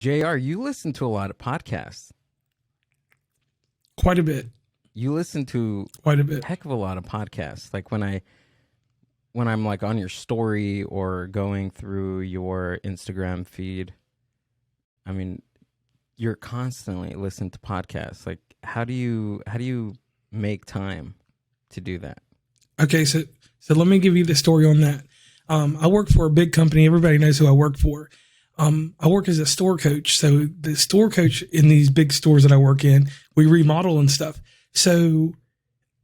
JR, you listen to a lot of podcasts. Quite a bit. You listen to quite a bit. Heck of a lot of podcasts. Like when I'm like on your story or going through your Instagram feed, I mean, you're constantly listening to podcasts. Like how do you make time to do that? Okay, so let me give you the story on that. I work for a big company. Everybody knows who I work for. I work as a store coach. So the store coach in these big stores that I work in, we remodel and stuff. So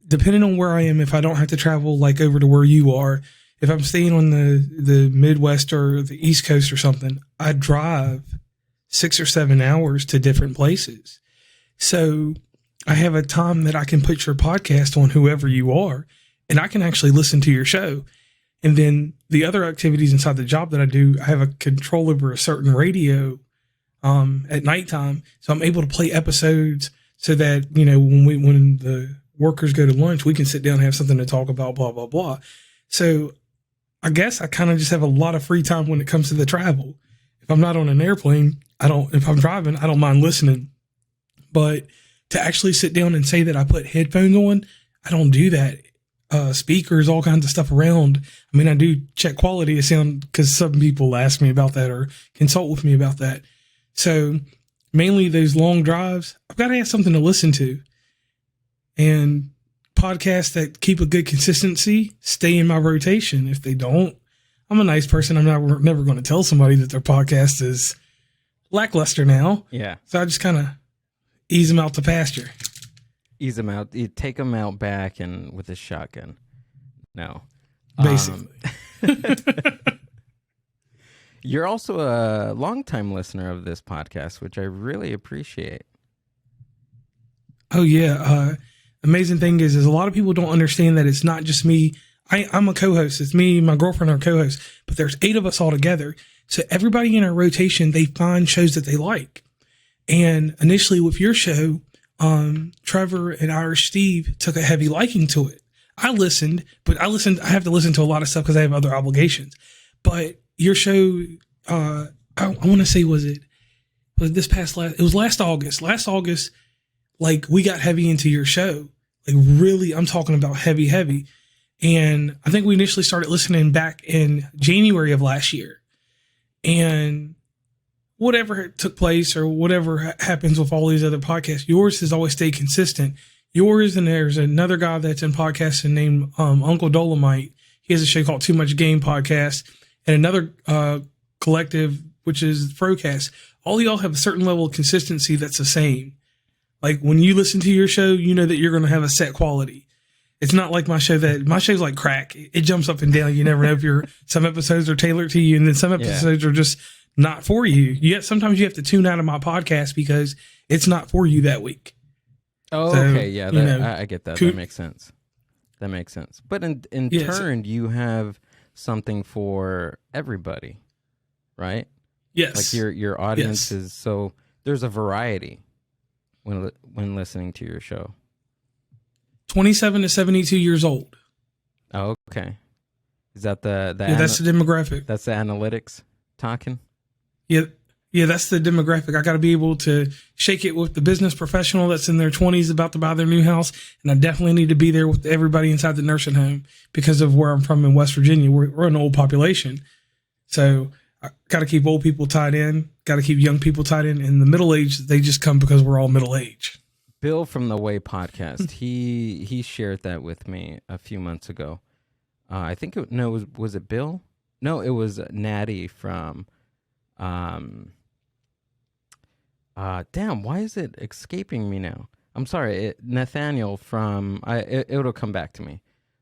depending on where I am, if I don't have to travel like over to where you are, if I'm staying on the Midwest or the East Coast or something, I drive 6 or 7 hours to different places. So I have a time that I can put your podcast on whoever you are, and I can actually listen to your show. And then the other activities inside the job that I do, I have a control over a certain radio at nighttime. So I'm able to play episodes so that, when the workers go to lunch, we can sit down and have something to talk about, blah, blah, blah. So I guess I kind of just have a lot of free time when it comes to the travel. If I'm not on an airplane, if I'm driving, I don't mind listening. But to actually sit down and say that I put headphones on, I don't do that. Speakers, all kinds of stuff around. I mean, I do check quality of sound because some people ask me about that or consult with me about that. So mainly those long drives, I've got to have something to listen to. And podcasts that keep a good consistency stay in my rotation. If they don't, I'm a nice person. I'm never going to tell somebody that their podcast is lackluster now. Yeah. So I just kind of ease them out to pasture. Ease them out. You take them out back and with a shotgun. No. Basically. You're also a longtime listener of this podcast, which I really appreciate. Oh, yeah. Amazing thing is a lot of people don't understand that it's not just me. I'm a co-host. It's me, my girlfriend, our co-host. But there's 8 of us all together. So everybody in our rotation, they find shows that they like. And initially with your show, Trevor and Irish Steve took a heavy liking to it. I listened, but I have to listen to a lot of stuff because I have other obligations. But your show, I want to say, it was last August. Last August, like we got heavy into your show. Like really, I'm talking about heavy. And I think we initially started listening back in January of last year. And whatever took place or whatever happens with all these other podcasts, yours has always stayed consistent. Yours, and there's another guy that's in podcasting named Uncle Dolomite. He has a show called Too Much Game Podcast, and another collective, which is Frocast. All of y'all have a certain level of consistency that's the same. Like when you listen to your show, you know that you're going to have a set quality. It's not like my show's like crack. It jumps up and down. You never know if some episodes are tailored to you, and then some episodes are just not for you. Yet sometimes you have to tune out of my podcast because it's not for you that week. Oh, so, okay. Yeah, I get that. That makes sense. But in turn, you have something for everybody, right? Yes. Like your audience is, so there's a variety when listening to your show. 27 to 72 years old. Oh, okay. Is that that's the demographic. That's the analytics talking? Yeah, that's the demographic. I got to be able to shake it with the business professional that's in their 20s about to buy their new house. And I definitely need to be there with everybody inside the nursing home because of where I'm from in West Virginia. We're an old population. So I got to keep old people tied in, got to keep young people tied in. And the middle age, they just come because we're all middle age. Bill from the Way podcast, he shared that with me a few months ago. I think was it Bill? No, it was Natty from damn, why is it escaping me now? I'm sorry, Nathaniel from it'll come back to me.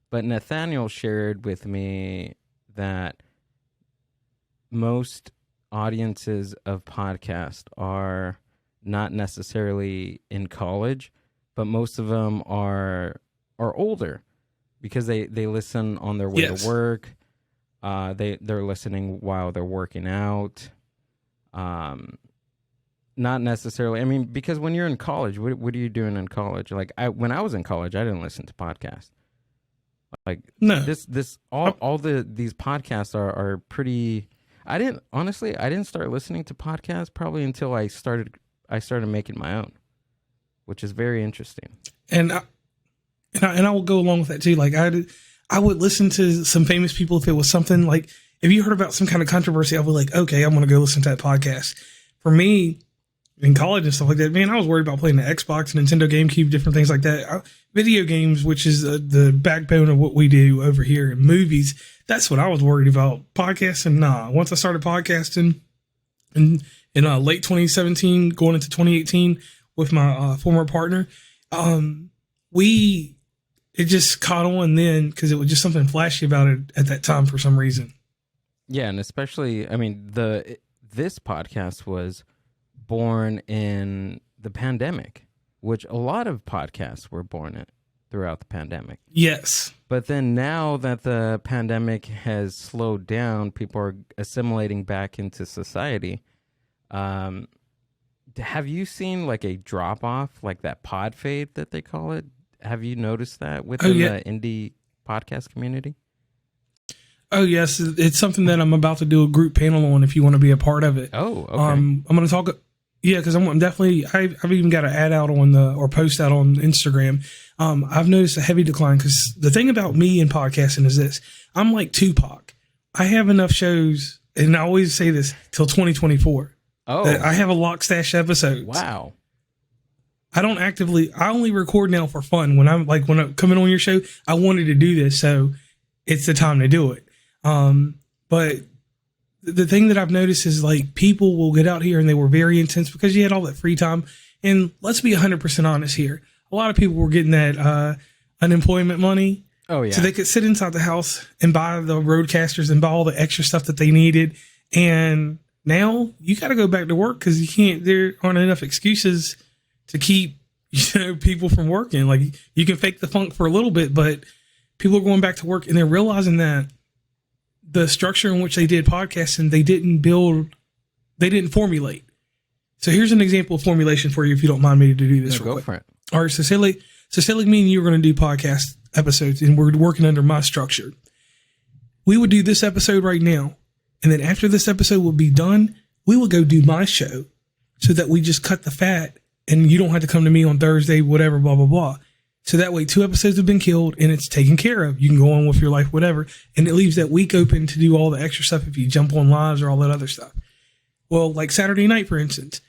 But Nathaniel shared with me that most audiences of podcasts are not necessarily in college, but most of them are older because they listen on their way to work. They're listening while they're working out. Not necessarily. I mean, because when you're in college, what are you doing in college? Like when I was in college, I didn't listen to podcasts. Like no, these podcasts are pretty. I didn't start listening to podcasts probably until I started making my own, which is very interesting. And I will go along with that too. Like I would listen to some famous people if it was something like, if you heard about some kind of controversy, I would like, okay, I'm going to go listen to that podcast. For me, in college and stuff like that, man, I was worried about playing the Xbox, Nintendo, GameCube, different things like that. Video games, which is the backbone of what we do over here, in movies, that's what I was worried about. Podcasting, nah. Once I started podcasting in late 2017, going into 2018 with my former partner, it just caught on then because it was just something flashy about it at that time for some reason. Yeah, and especially, I mean, this podcast was born in the pandemic, which a lot of podcasts were born throughout the pandemic. Yes. But then now that the pandemic has slowed down, people are assimilating back into society. Have you seen like a drop off, like that pod fade that they call it? Have you noticed that within the indie podcast community? Oh, yes. It's something that I'm about to do a group panel on if you want to be a part of it. Oh, okay. I'm going to talk. Yeah, because I'm definitely, I've even got an ad out or post out on Instagram. I've noticed a heavy decline because the thing about me and podcasting is this. I'm like Tupac. I have enough shows, and I always say this, till 2024. Oh. I have a lock stash episodes. Wow. I only record now for fun. When I'm coming on your show, I wanted to do this, so it's the time to do it. But the thing that I've noticed is like people will get out here and they were very intense because you had all that free time. And let's be 100% honest here. A lot of people were getting that unemployment money. Oh, yeah. So they could sit inside the house and buy the roadcasters and buy all the extra stuff that they needed. And now you got to go back to work because there aren't enough excuses to keep, people from working. Like you can fake the funk for a little bit, but people are going back to work and they're realizing that the structure in which they did podcasting, they didn't formulate. So here's an example of formulation for you, if you don't mind me to do this. No, go for it. All right. So say like me and you are going to do podcast episodes and we're working under my structure. We would do this episode right now. And then after this episode will be done, we will go do my show so that we just cut the fat and you don't have to come to me on Thursday, whatever, blah, blah, blah. So that way 2 episodes have been killed and it's taken care of. You can go on with your life, whatever. And it leaves that week open to do all the extra stuff if you jump on lives or all that other stuff. Well, like Saturday night, for instance,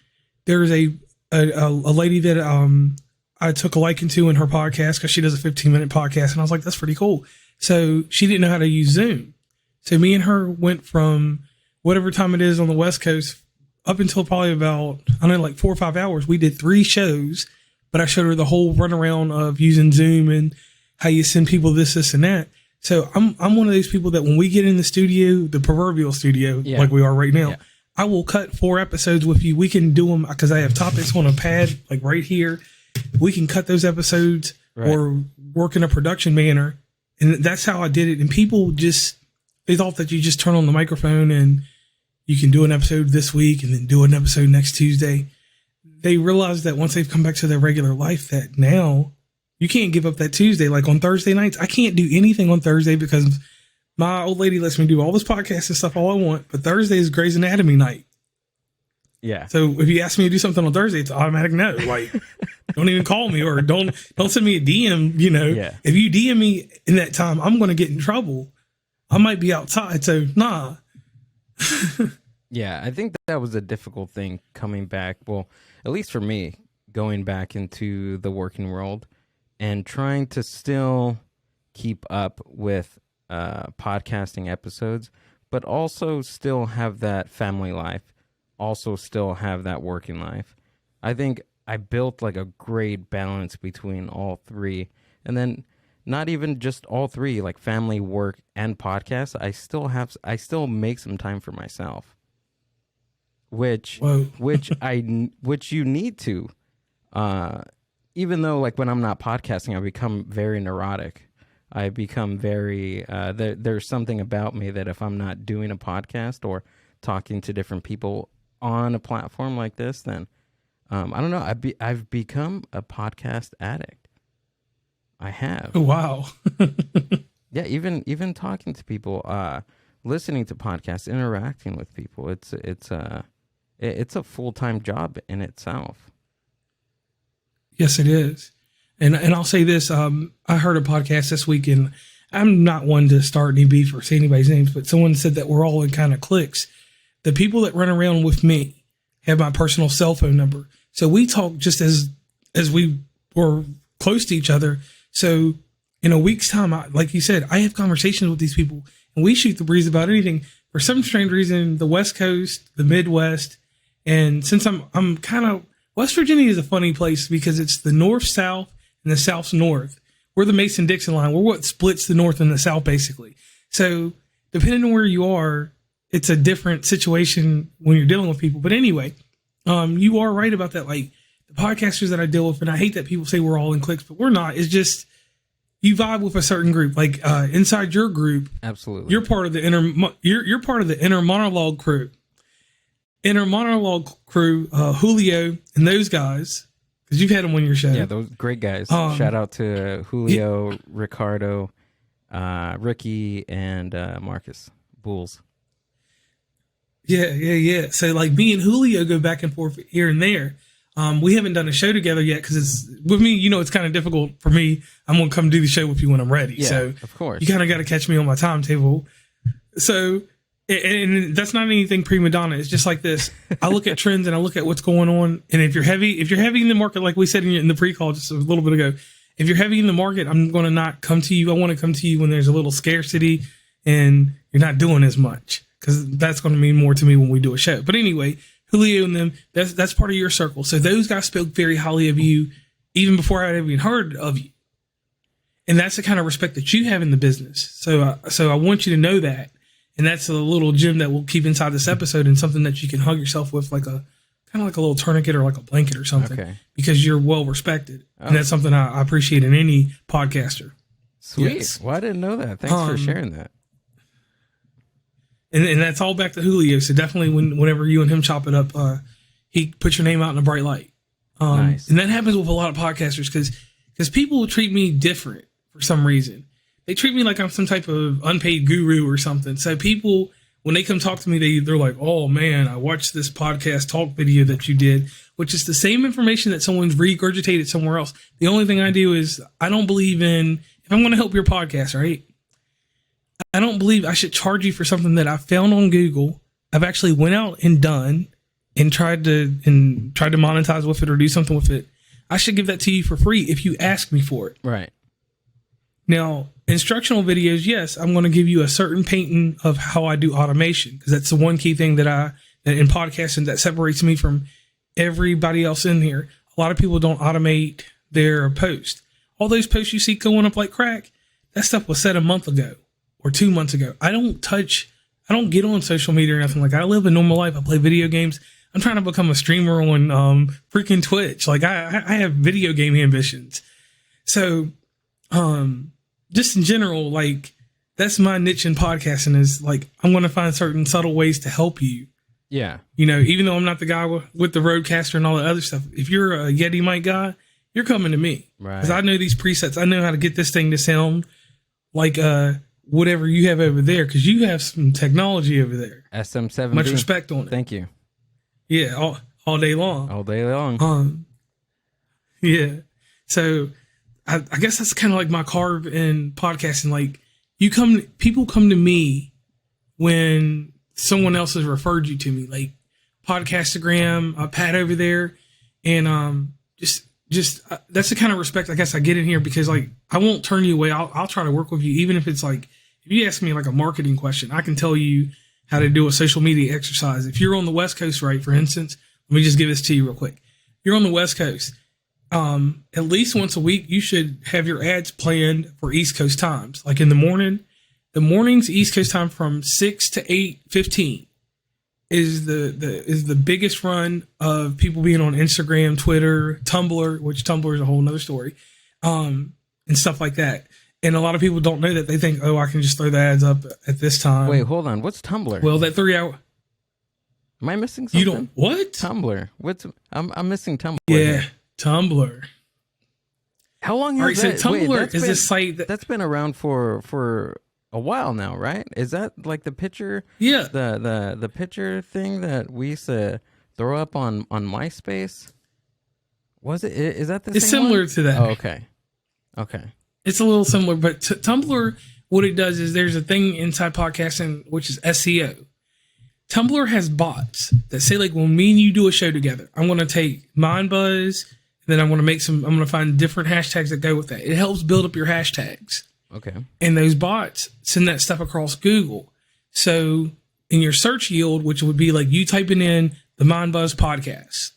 there's a lady that I took a liking to in her podcast because she does a 15-minute podcast. And I was like, that's pretty cool. So she didn't know how to use Zoom. So me and her went from whatever time it is on the West Coast up until probably about, like 4 or 5 hours. We did 3 shows. But I showed her the whole runaround of using Zoom and how you send people this, and that. So I'm one of those people that when we get in the studio, the proverbial studio, like we are right now, I will cut 4 episodes with you. We can do them because I have topics on a pad, like right here. We can cut those episodes or work in a production manner. And that's how I did it. And people they thought that you just turn on the microphone and you can do an episode this week and then do an episode next Tuesday. They realized that once they've come back to their regular life that now you can't give up that Tuesday. Like on Thursday nights, I can't do anything on Thursday because my old lady lets me do all this podcast and stuff all I want. But Thursday is Grey's Anatomy night. Yeah. So if you ask me to do something on Thursday, it's automatic no. Like don't even call me or don't send me a DM, If you DM me in that time, I'm going to get in trouble. I might be outside. So nah. Yeah, I think that was a difficult thing coming back. Well, at least for me, going back into the working world and trying to still keep up with podcasting episodes, but also still have that family life, also still have that working life. I think I built like a great balance between all 3. And then not even just all 3, like family, work, and podcast. I still make some time for myself. Which you need to, even though like when I'm not podcasting, I become very neurotic. I become very, there's something about me that if I'm not doing a podcast or talking to different people on a platform like this, then I don't know. I've become a podcast addict. I have. Oh, wow. Yeah. Even talking to people, listening to podcasts, interacting with people. It's a full-time job in itself. Yes, it is. And I'll say this, I heard a podcast this week, and I'm not one to start any beef or say anybody's names, but someone said that we're all in kind of cliques. The people that run around with me have my personal cell phone number. So we talk just as we were close to each other. So in a week's time, like you said, I have conversations with these people, and we shoot the breeze about anything. For some strange reason, the West Coast, the Midwest, and since I'm kind of, West Virginia is a funny place because it's the North-South and the South-North. We're the Mason-Dixon line. We're what splits the North and the South, basically. So depending on where you are, it's a different situation when you're dealing with people. But anyway, you are right about that. Like the podcasters that I deal with, and I hate that people say we're all in cliques, but we're not. It's just you vibe with a certain group. Like inside your group, absolutely, you're part of the you're part of the inner monologue crew. Inner monologue crew, Julio and those guys, because you've had them on your show. Yeah, those great guys. Shout out to Julio, Ricardo, Ricky, and Marcus Bulls. Yeah. So like me and Julio go back and forth here and there. We haven't done a show together yet because it's with me. You know, it's kind of difficult for me. I'm gonna come do the show with you when I'm ready. Yeah, so of course, you kind of got to catch me on my timetable. So. And that's not anything prima donna. It's just like this. I look at trends and I look at what's going on. And if you're heavy in the market, like we said in the pre-call just a little bit ago, if you're heavy in the market, I'm going to not come to you. I want to come to you when there's a little scarcity and you're not doing as much, because that's going to mean more to me when we do a show. But anyway, Julio and them, that's part of your circle. So those guys spoke very highly of you even before I had even heard of you. And that's the kind of respect that you have in the business. So I want you to know that. And that's a little gem that we'll keep inside this episode, and something that you can hug yourself with, like a kind of like a little tourniquet or like a blanket or something, because you're well respected. Oh. And that's something I appreciate in any podcaster. Sweet. Yes. Well, I didn't know that. Thanks for sharing that. And that's all back to Julio. So definitely whenever you and him chop it up, he puts your name out in a bright light. Nice. And that happens with a lot of podcasters because people treat me different for some reason. They treat me like I'm some type of unpaid guru or something. So people, when they come talk to me, they're like, oh man, I watched this podcast talk video that you did, which is the same information that someone's regurgitated somewhere else. The only thing I do is I don't believe in, if I'm going to help your podcast, right? I don't believe I should charge you for something that I found on Google. I've actually went out and done and tried to monetize with it or do something with it. I should give that to you for free if you ask me for it. Right. Now, instructional videos, yes, I'm going to give you a certain painting of how I do automation, because that's the one key thing that in podcasting that separates me from everybody else in here. A lot of people don't automate their post. All those posts you see going up like crack, that stuff was said a month ago or 2 months ago. I don't get on social media or nothing like that. I live a normal life. I play video games. I'm trying to become a streamer on freaking Twitch. Like I have video game ambitions. So, just in general, like that's my niche in podcasting is like, I'm going to find certain subtle ways to help you. Yeah. You know, even though I'm not the guy with the Rodecaster and all the other stuff, if you're a Yeti mic guy, you're coming to me. Right. Because I know these presets. I know how to get this thing to sound like whatever you have over there, because you have some technology over there. SM7. Much respect on it. Thank you. Yeah, all day long. All day long. Yeah. So I guess that's kind of like my carve in podcasting. Like people come to me when someone else has referred you to me, like Podcastagram, Pat over there. And, just that's the kind of respect I guess I get in here, because like, I won't turn you away. I'll try to work with you. Even if it's like, if you ask me like a marketing question, I can tell you how to do a social media exercise. If you're on the West Coast, right, for instance, let me just give this to you real quick. You're on the West Coast. At least once a week, you should have your ads planned for East Coast times. Like in the mornings, East Coast time from 6 to 8:15 is the biggest run of people being on Instagram, Twitter, Tumblr, which Tumblr is a whole nother story, and stuff like that. And a lot of people don't know that. They think, oh, I can just throw the ads up at this time. Wait, hold on. What's Tumblr? Well, that 3 hour. Am I missing something? You don't what? Tumblr. I'm missing Tumblr. Yeah. Here. Tumblr. How long has that? So Tumblr is a site that's been around for a while now, right? Is that like the picture? Yeah. The picture thing that we used to throw up on MySpace. Was it? Is that the It's same similar one? to that. Oh, okay. Okay. It's a little similar, but Tumblr, what it does is there's a thing inside podcasting, which is SEO. Tumblr has bots that say, like, when me and you do a show together, I'm going to take Mindbuzz, and then I'm going to find different hashtags that go with that. It helps build up your hashtags. Okay. And those bots send that stuff across Google. So in your search yield, which would be like you typing in the Mindbuzz podcast,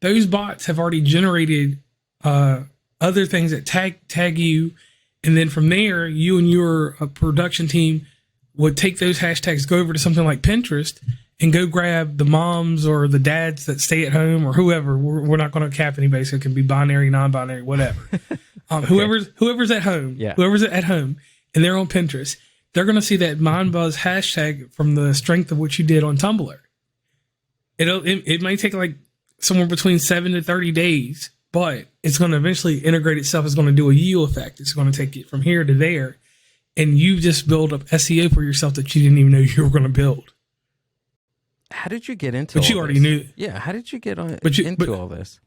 those bots have already generated other things that tag you. And then from there, you and your production team would take those hashtags, go over to something like Pinterest, and go grab the moms or the dads that stay at home or whoever. We're not going to cap anybody, so it can be binary, non-binary, whatever. Okay. Whoever's at home, whoever's at home, and they're on Pinterest, they're going to see that Mindbuzz hashtag from the strength of what you did on Tumblr. It might take like somewhere between 7 to 30 days, but it's going to eventually integrate itself. It's going to do a U effect. It's going to take it from here to there. And you just build up SEO for yourself that you didn't even know you were going to build. How did you get into? But you already knew. Yeah. How did you get into all this?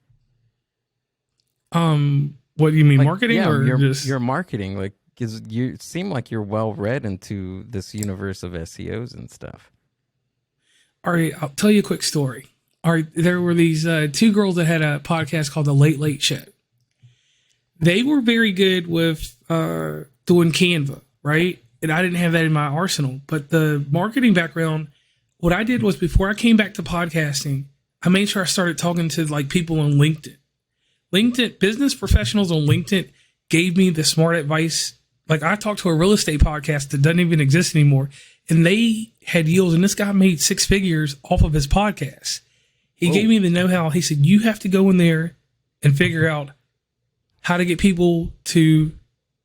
What do you mean, like, marketing or your marketing? Like, because you seem like you're well read into this universe of SEOs and stuff. All right, I'll tell you a quick story. All right, there were these two girls that had a podcast called The Late Late Show. They were very good with doing Canva, right? And I didn't have that in my arsenal. But the marketing background, what I did was before I came back to podcasting, I made sure I started talking to like people on LinkedIn. Business professionals on LinkedIn gave me the smart advice. Like I talked to a real estate podcast that doesn't even exist anymore, and they had yields, and this guy made 6 figures off of his podcast. He gave me the know-how. He said, you have to go in there and figure out how to get people to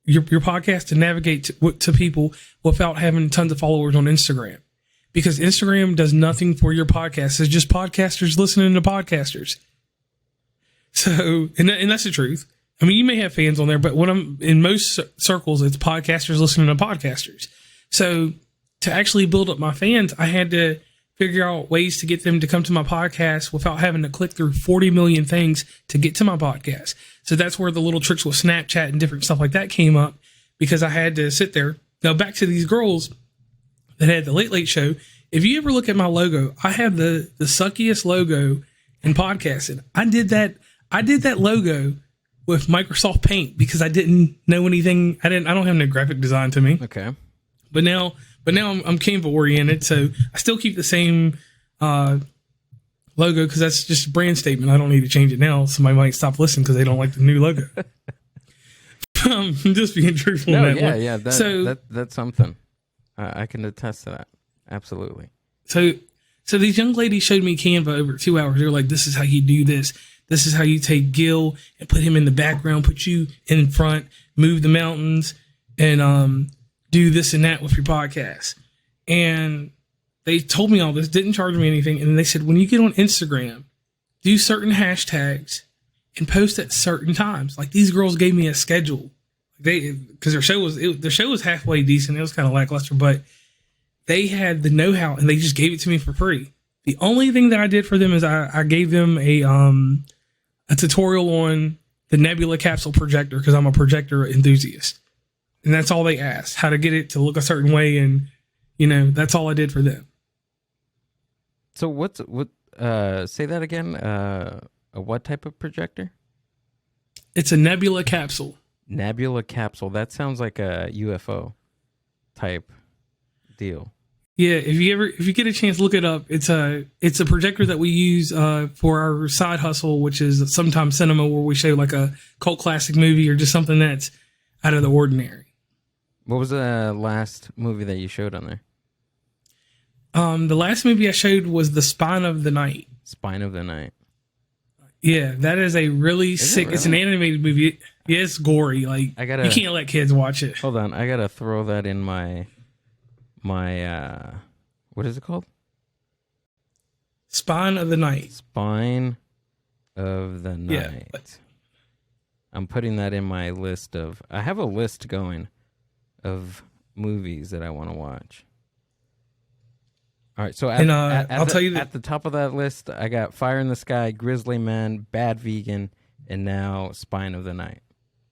your podcast to navigate to people without having tons of followers on Instagram. Because Instagram does nothing for your podcast. It's just podcasters listening to podcasters. So, and that's the truth. I mean, you may have fans on there, but in most circles, it's podcasters listening to podcasters. So to actually build up my fans, I had to figure out ways to get them to come to my podcast without having to click through 40 million things to get to my podcast. So that's where the little tricks with Snapchat and different stuff like that came up, because I had to sit there. Now back to these girls that had the Late Late Show. If you ever look at my logo, I have the suckiest logo in podcasting. I did that logo with Microsoft Paint because I didn't know anything. I don't have no graphic design to me. Okay. But now I'm Canva oriented, so I still keep the same logo because that's just a brand statement. I don't need to change it now. Somebody might stop listening because they don't like the new logo. I'm just being truthful. No, in that one. Yeah. That's something. I can attest to that. Absolutely. So these young ladies showed me Canva over 2 hours. They were like, "This is how you do this. This is how you take Gill and put him in the background, put you in front, move the mountains, and do this and that with your podcast." And they told me all this, didn't charge me anything. And they said, when you get on Instagram, do certain hashtags and post at certain times. Like these girls gave me a schedule. Because their show was halfway decent. It was kind of lackluster, but they had the know-how and they just gave it to me for free. The only thing that I did for them is I gave them a tutorial on the Nebula capsule projector because I'm a projector enthusiast. And that's all they asked, how to get it to look a certain way. And, that's all I did for them. So say that again. What type of projector? It's a Nebula capsule. Nebula capsule. That sounds like a UFO type deal. Yeah, if you get a chance, look it up. It's a projector that we use for our side hustle, which is sometimes cinema, where we show like a cult classic movie or just something that's out of the ordinary. What was the last movie that you showed on there? The last movie I showed was The Spine of the Night. Spine of the Night. Yeah, that is a really sick. It's an animated movie. Yeah, it's gory. Like you can't let kids watch it. Hold on, I gotta throw that in my what is it called? Spine of the Night. Spine of the Night. Yeah. I'm putting that in my list of. I have a list going of movies that I want to watch. All right, so I'll tell you that at the top of that list, I got Fire in the Sky, Grizzly Man, Bad Vegan, and now Spine of the Night.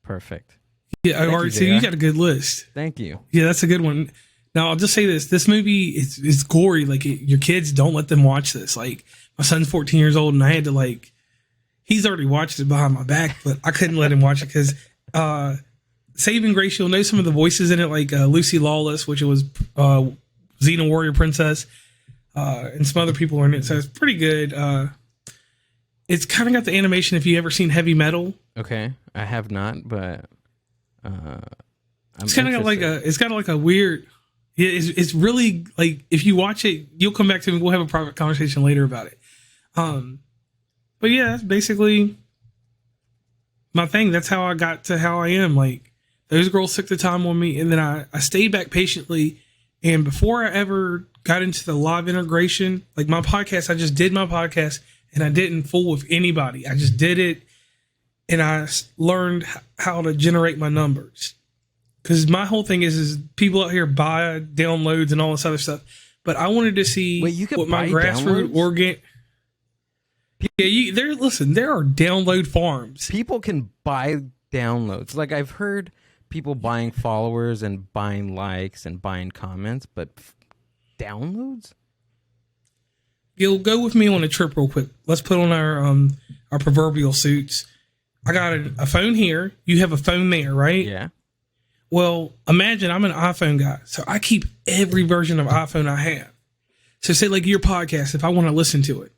Perfect. Yeah, all right. So you got a good list. Thank you. Yeah, that's a good one. Now I'll just say this: this movie is gory. Like your kids, don't let them watch this. Like my son's 14 years old, and I had to he's already watched it behind my back, but I couldn't let him watch it because Saving Grace, you'll know some of the voices in it, like Lucy Lawless, which was Xena Warrior Princess, and some other people are in it. So it's pretty good. It's kind of got the animation. If you ever seen Heavy Metal, okay, I have not, but it's kind of got a weird. Yeah, it's really like if you watch it, you'll come back to me. We'll have a private conversation later about it. But yeah, that's basically my thing. That's how I got to how I am. Like those girls took the time on me, and then I stayed back patiently. And before I ever got into the live integration, like my podcast, I just did my podcast and I didn't fool with anybody. I just did it, and I learned how to generate my numbers. Because my whole thing is people out here buy downloads and all this other stuff. But I wanted to see what my grassroots organ. Yeah, there are download farms. People can buy downloads. Like I've heard people buying followers and buying likes and buying comments, but downloads? Gill, go with me on a trip real quick. Let's put on our proverbial suits. I got a phone here. You have a phone there, right? Yeah. Well, imagine I'm an iPhone guy, so I keep every version of iPhone I have. So say like your podcast, if I want to listen to it,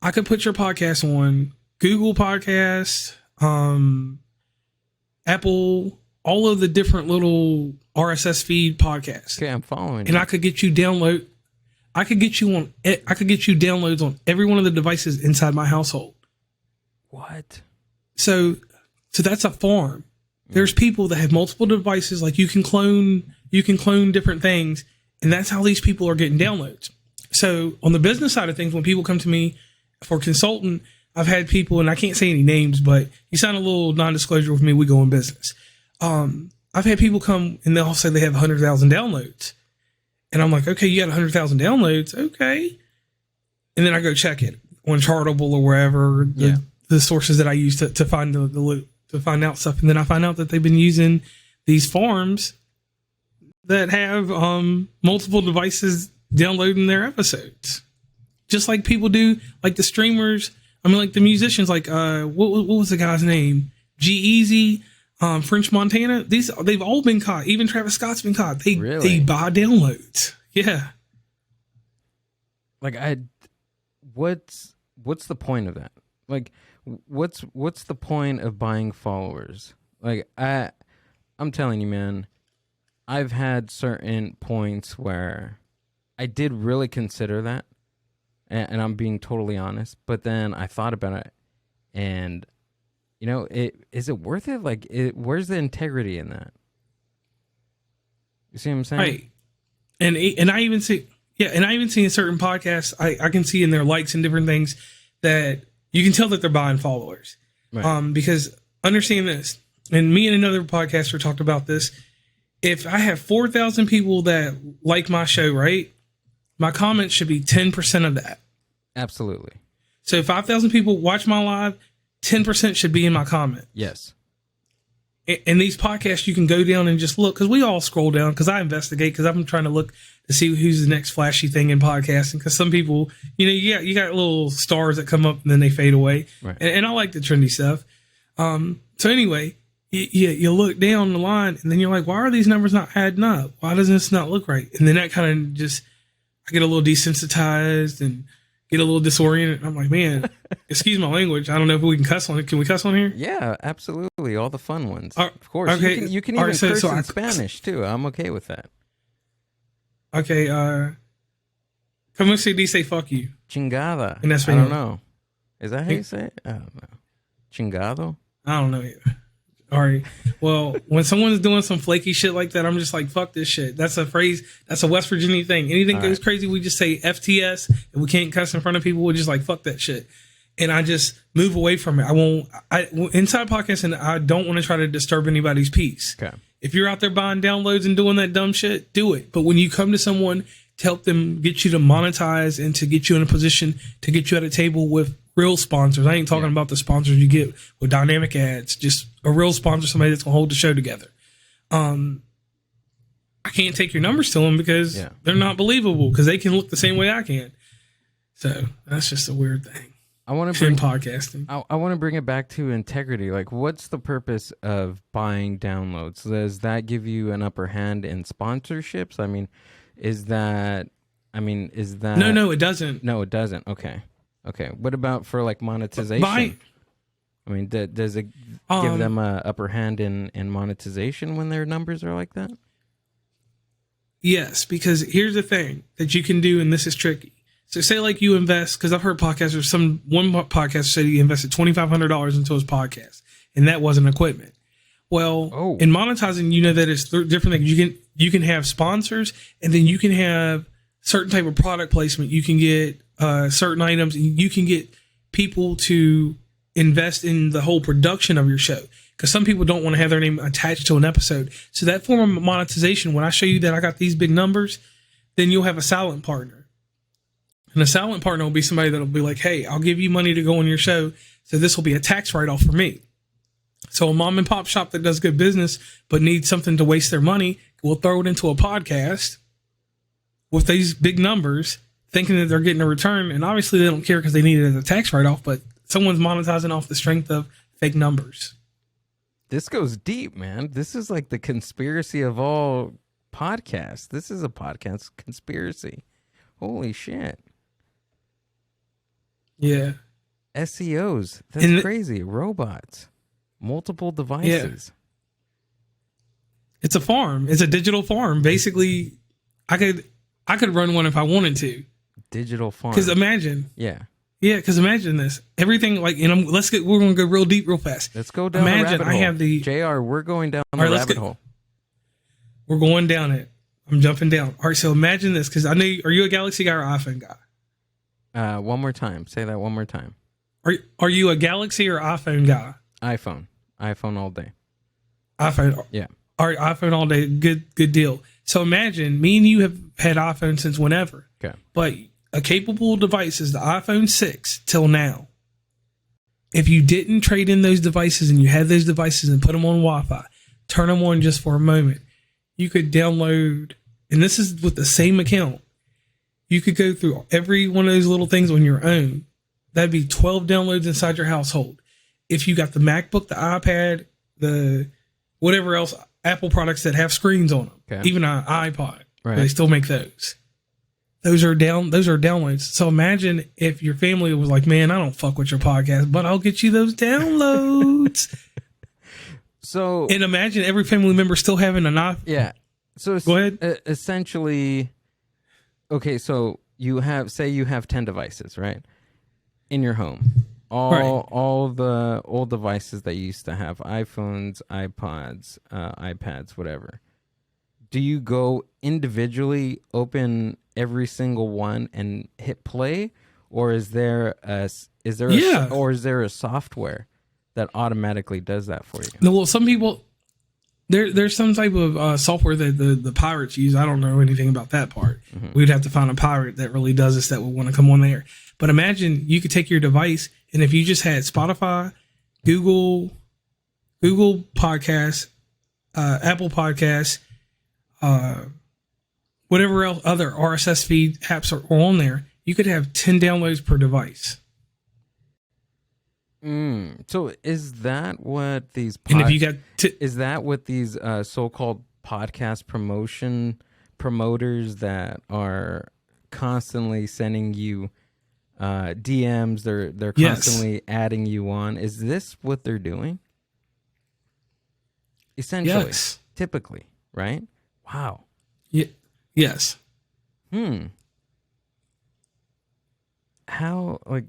I could put your podcast on Google Podcasts, Apple, all of the different little RSS feed podcasts. Okay, I'm following. And I could get you downloads on every one of the devices inside my household. What? So that's a farm. There's people that have multiple devices, like you can clone different things, and that's how these people are getting downloads. So on the business side of things, when people come to me for consultant, I've had people, and I can't say any names, but you sign a little non-disclosure with me, we go in business. I've had people come and they'll say they have 100,000 downloads. And I'm like, okay, you got 100,000 downloads. Okay. And then I go check it on Chartable or wherever the sources that I use to find to find out stuff. And then I find out that they've been using these farms that have multiple devices downloading their episodes. Just like people do, like the streamers, like the musicians, like what was the guy's name? G-Eazy, French Montana. They've all been caught. Even Travis Scott's been caught. They buy downloads. Yeah. Like what's the point of that? Like what's the point of buying followers? Like I'm telling you, man, I've had certain points where I did really consider that, and I'm being totally honest, but then I thought about it, and is it worth it? Like, where's the integrity in that? You see what I'm saying? Right. And I even see, and I even see in certain podcasts, I can see in their likes and different things that you can tell that they're buying followers. Right. Because understand this, and me and another podcaster talked about this. If I have 4,000 people that like my show, right, my comments should be 10% of that. Absolutely. So if 5,000 people watch my live, 10% should be in my comment. Yes. And these podcasts, you can go down and just look, because we all scroll down, because I investigate, because I'm trying to look to see who's the next flashy thing in podcasting. Because some people, you got little stars that come up and then they fade away. Right. And I like the trendy stuff. So anyway, you look down the line and then you're like, why are these numbers not adding up? Why does this not look right? And then that kind of just, I get a little desensitized and get a little disoriented. I'm like, man, excuse my language. I don't know if we can cuss on it. Can we cuss on here? Yeah, absolutely. All the fun ones. Of course. Okay. You can even curse in Spanish too. I'm okay with that. Okay. Como se dice fuck you? Chingada. And that's I don't know. Is that how you say it? I don't know. Chingado? I don't know either. All right. Well, when someone's doing some flaky shit like that, I'm just like, fuck this shit. That's a phrase. That's a West Virginia thing. Anything goes crazy, we just say FTS. If we can't cuss in front of people, we're just like, fuck that shit. And I just move away from it. Inside podcasting, I don't want to try to disturb anybody's peace. Okay. If you're out there buying downloads and doing that dumb shit, do it. But when you come to someone to help them get you to monetize and to get you in a position to get you at a table with real sponsors, I ain't talking about the sponsors you get with dynamic ads, just a real sponsor, somebody that's going to hold the show together. I can't take your numbers to them because they're not believable because they can look the same way I can. So that's just a weird thing. I want to bring podcasting. I want to bring it back to integrity. Like, what's the purpose of buying downloads? Does that give you an upper hand in sponsorships? I mean, is that? No, it doesn't. No, it doesn't. Okay. What about for like monetization? I mean, does it give them a upper hand in monetization when their numbers are like that? Yes, because here's the thing that you can do, and this is tricky. So say like you invest, because I've heard podcasters, one podcaster said he invested $2,500 into his podcast, and that wasn't equipment. Well, in monetizing, you know that it's different things. You can have sponsors, and then you can have certain type of product placement. You can get certain items, and you can get people to invest in the whole production of your show. Because some people don't want to have their name attached to an episode. So that form of monetization, when I show you that I got these big numbers, then you'll have a silent partner. And a silent partner will be somebody that'll be like, hey, I'll give you money to go on your show. So this will be a tax write-off for me. So a mom and pop shop that does good business but needs something to waste their money will throw it into a podcast with these big numbers, thinking that they're getting a return. And obviously they don't care because they need it as a tax write-off, but someone's monetizing off the strength of fake numbers. This goes deep, man. This is like the conspiracy of all podcasts. This is a podcast conspiracy. Holy shit. Yeah. SEOs. That's crazy. Robots. Multiple devices. Yeah. It's a farm. It's a digital farm. Basically, I could run one if I wanted to. Digital farm. Because imagine. Yeah. Yeah, because imagine this. Everything like, and we're going to go real deep real fast. Let's go down the rabbit hole. I have the... JR, we're going down the rabbit hole. We're going down it. I'm jumping down. All right, so imagine this, because I know, are you a Galaxy guy or iPhone guy? One more time. Say that one more time. Are you a Galaxy or iPhone guy? iPhone. iPhone all day. iPhone. Yeah. All right, iPhone all day. Good deal. So imagine me and you have had iPhone since whenever. Okay. But a capable device is the iPhone 6 till now. If you didn't trade in those devices and you had those devices and put them on Wi-Fi, turn them on just for a moment, you could download, and this is with the same account, you could go through every one of those little things on your own. That'd be 12 downloads inside your household. If you got the MacBook, the iPad, the whatever else, Apple products that have screens on them, even an iPod, they still make those. Those are downloads. So imagine if your family was like, man, I don't fuck with your podcast, but I'll get you those downloads. And imagine every family member still having an iPhone. Yeah. So go ahead. Essentially, okay, so you have 10 devices, right? In your home. All the old devices that you used to have, iPhones, iPods, iPads, whatever. Do you go individually open every single one and hit play, or is there a software that automatically does that for you? Well, some people there's some type of software that the pirates use. I don't know anything about that part. Mm-hmm. We'd have to find a pirate that really does this that would want to come on there. But imagine you could take your device, and if you just had Spotify, Google Podcasts, Apple Podcasts, whatever else other RSS feed apps are on there, you could have 10 downloads per device. So is that what these and if you got is that what these so-called podcast promoters that are constantly sending you DMs, they're constantly adding you on, is this what they're doing? Essentially, typically, right? Wow. Yeah. Yes. How, like,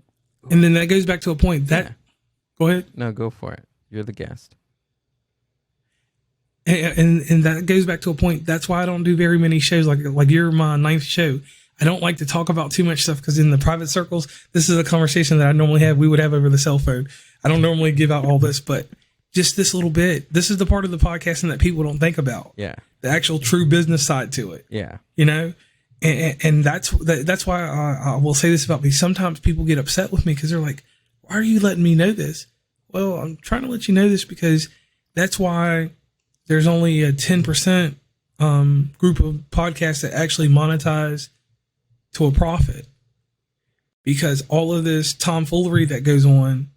and then that goes back to a point that go ahead. No, go for it. You're the guest. And that goes back to a point. That's why I don't do very many shows. Like you're my 9th show. I don't like to talk about too much stuff because in the private circles, this is a conversation that I normally have. We would have over the cell phone. I don't normally give out all this, but just this little bit. This is the part of the podcasting that people don't think about. Yeah. The actual true business side to it. Yeah. You know, and that's why I will say this about me. Sometimes people get upset with me because they're like, why are you letting me know this? Well, I'm trying to let you know this because that's why there's only a 10% group of podcasts that actually monetize to a profit. Because all of this tomfoolery that goes on,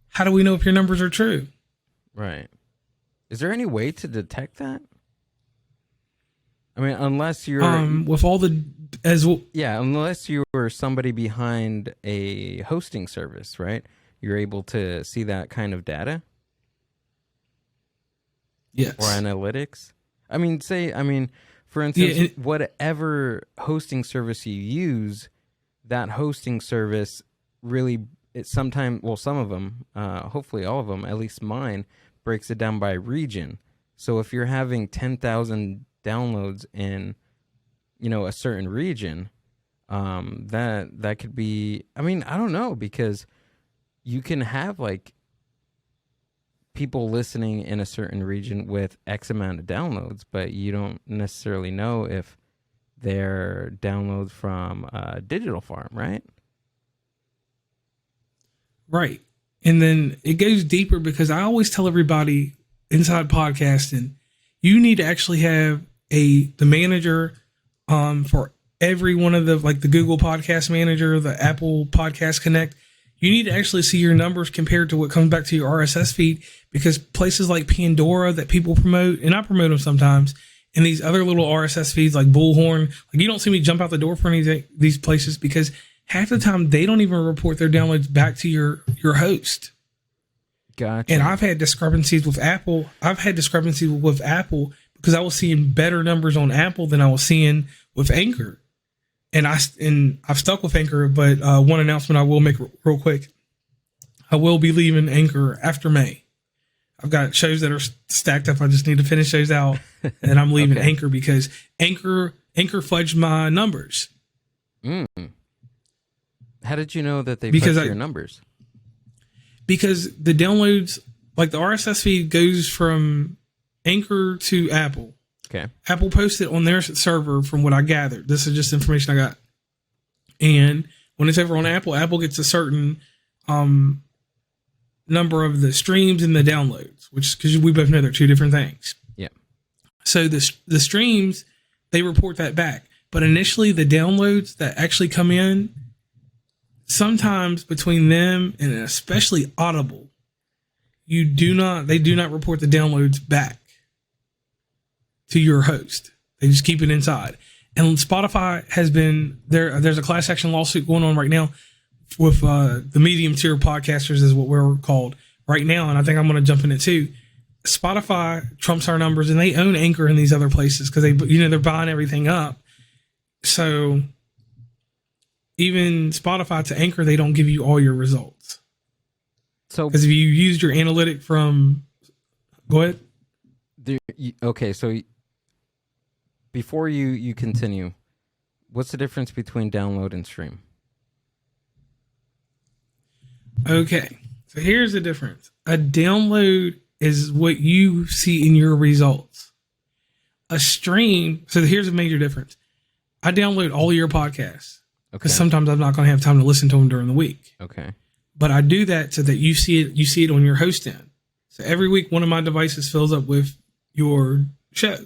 how do we know if your numbers are true? Right. Is there any way to detect that? I mean, unless you're with all the unless you were somebody behind a hosting service, right? You're able to see that kind of data. Yes. Or analytics. I mean, for instance, whatever hosting service you use, that hosting service really, some of them, hopefully all of them, at least mine, breaks it down by region. So if you're having 10,000 downloads in, a certain region, that could be, I mean, I don't know, because you can have like people listening in a certain region with X amount of downloads, but you don't necessarily know if they're downloads from a digital farm, right? Right. And then it goes deeper because I always tell everybody inside podcasting, you need to actually have the manager for every one of the Google Podcast Manager, the Apple Podcast Connect. You need to actually see your numbers compared to what comes back to your RSS feed, because places like Pandora that people promote, and I promote them sometimes, and these other little RSS feeds like Bullhorn, you don't see me jump out the door for any of these places because half the time they don't even report their downloads back to your host. Gotcha. And I've had discrepancies with Apple. Because I was seeing better numbers on Apple than I was seeing with Anchor. And I've stuck with Anchor, but one announcement I will make real quick. I will be leaving Anchor after May. I've got shows that are stacked up. I just need to finish those out. And I'm leaving Okay. Anchor because Anchor fudged my numbers. How did you know that they fudged your numbers? Because the downloads, the RSS feed goes from Anchor to Apple. Okay. Apple posted on their server from what I gathered. This is just information I got. And when it's over on Apple, Apple gets a certain number of the streams and the downloads, which because we both know they're two different things. Yeah. So the streams, they report that back. But initially the downloads that actually come in, sometimes between them and especially Audible, they do not report the downloads back to your host. They just keep it inside. And Spotify has been there's a class action lawsuit going on right now with the medium tier podcasters is what we're called right now. And I think I'm going to jump in it too. Spotify trumps our numbers and they own Anchor in these other places because they're buying everything up. So even Spotify to Anchor, they don't give you all your results. So because if you used your analytic from, go ahead. Okay, so before you continue, what's the difference between download and stream? Okay, so here's the difference. A download is what you see in your results. A stream, so here's a major difference. I download all of your podcasts because sometimes I'm not going to have time to listen to them during the week. Okay. But I do that so that you see it on your host end. So every week, one of my devices fills up with your show.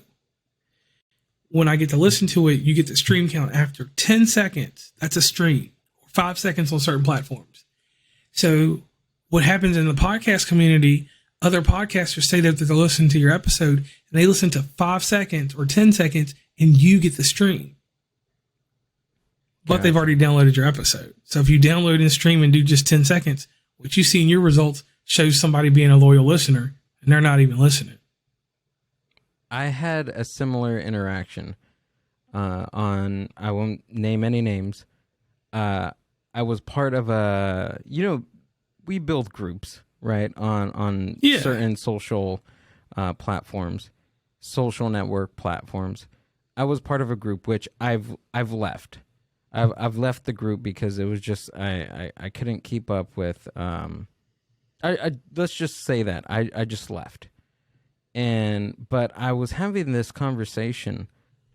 When I get to listen to it, you get the stream count after 10 seconds. That's a stream. 5 seconds on certain platforms. So what happens in the podcast community, other podcasters say that they're listening to your episode and they listen to 5 seconds or 10 seconds and you get the stream. But they've already downloaded your episode. So if you download and stream and do just 10 seconds, what you see in your results shows somebody being a loyal listener and they're not even listening. I had a similar interaction on, I won't name any names. I was part of we build groups, right? On certain social platforms, social network platforms. I was part of a group which I've left. I've left the group because it was just I couldn't keep up with I let's just say that I just left, but I was having this conversation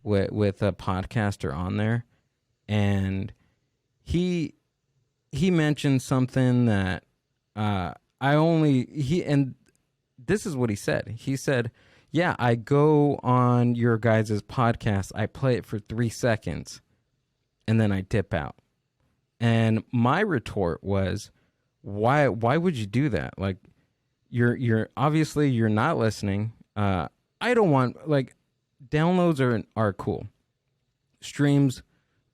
with a podcaster on there, and he mentioned something that and this is what he said. He said, "Yeah, I go on your guys' podcast. I play it for 3 seconds, and then I dip out." And my retort was, why would you do that? Like, you're obviously you're not listening. I don't want, like, downloads are cool. Streams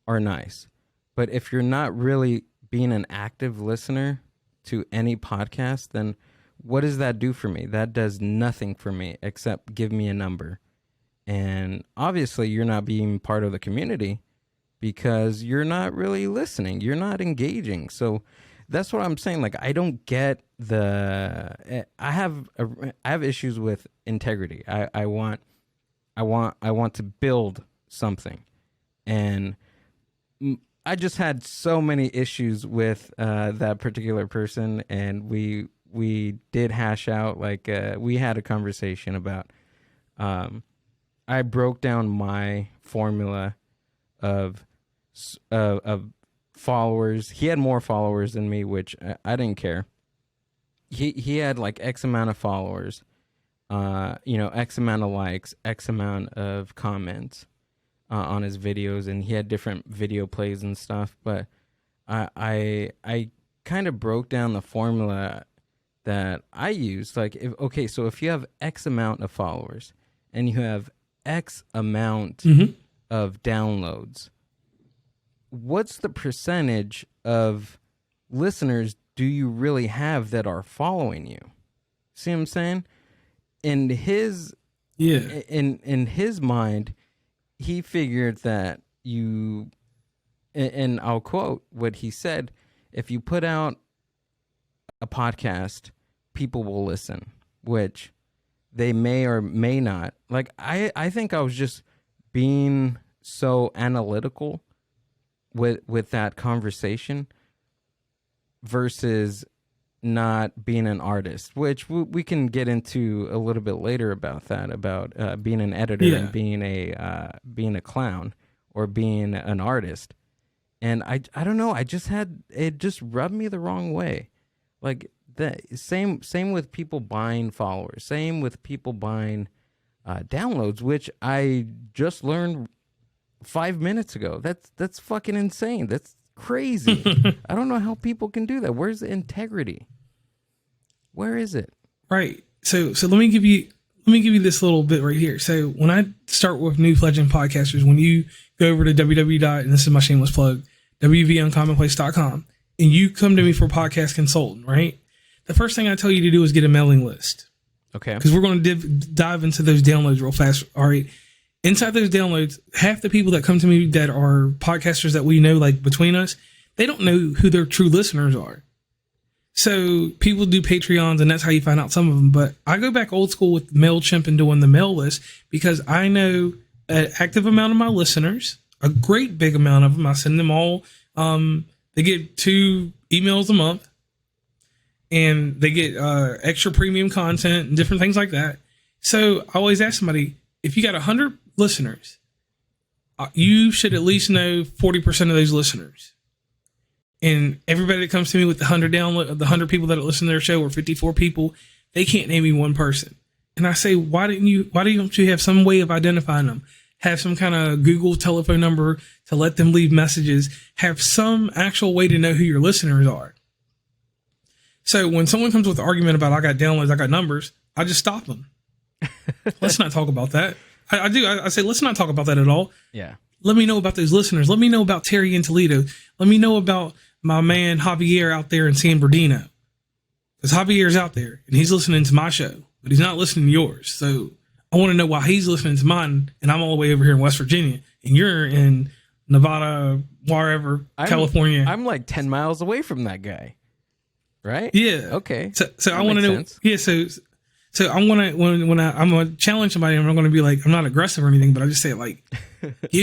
are nice. But if you're not really being an active listener to any podcast, then what does that do for me? That does nothing for me except give me a number. And obviously you're not being part of the community because you're not really listening. You're not engaging. So that's what I'm saying. Like, I don't get I have issues with integrity. I want to build something. And I just had so many issues with that particular person, and we did hash out, like, we had a conversation about, I broke down my formula of followers. He had more followers than me, which I didn't care. He had like X amount of followers, X amount of likes, X amount of comments on his videos, and he had different video plays and stuff. But I kind of broke down the formula that I used. Like, so if you have X amount of followers and you have X amount of downloads, what's the percentage of listeners do you really have that are following you? See what I'm saying? In his in his mind, he figured that and I'll quote what he said, if you put out a podcast, people will listen, which they may or may not. Like, I think I was just being so analytical with that conversation versus not being an artist, which we can get into a little bit later about that, about being an editor and being a clown or being an artist. And I don't know, it just rubbed me the wrong way. Like, the same with people buying followers, same with people buying downloads, which I just learned 5 minutes ago. That's fucking insane. That's crazy. I don't know how people can do that. Where's the integrity? Where is it? Right. So let me give you this little bit right here. So when I start with new fledgling podcasters, when you go over to and this is my shameless plug, wvuncommonplace.com, and you come to me for a podcast consultant, right? The first thing I tell you to do is get a mailing list. Okay. Because we're going to dive into those downloads real fast. All right. Inside those downloads, half the people that come to me that are podcasters that we know, like between us, they don't know who their true listeners are. So people do Patreons, and that's how you find out some of them. But I go back old school with MailChimp and doing the mail list because I know an active amount of my listeners, a great big amount of them. I send them all. They get 2 emails a month, and they get extra premium content and different things like that. So I always ask somebody, if you got 100 listeners, you should at least know 40% of those listeners. And everybody that comes to me with the 100 people that listen to their show, or 54 people, they can't name me one person. And I say, why don't you have some way of identifying them? Have some kind of Google telephone number to let them leave messages. Have some actual way to know who your listeners are. So when someone comes with an argument about, I got downloads, I got numbers, I just stop them. Let's not talk about that. I say, let's not talk about that at all. Yeah. Let me know about those listeners. Let me know about Terry in Toledo. Let me know about my man Javier out there in San Bernardino. Because Javier's out there and he's listening to my show, but he's not listening to yours. So I want to know why he's listening to mine, and I'm all the way over here in West Virginia, and you're in Nevada, wherever, California. I'm like 10 miles away from that guy. Right? Yeah. Okay. So I want to know. Sense. Yeah. So I'm gonna challenge somebody, and I'm gonna be like, I'm not aggressive or anything, but I just say it like,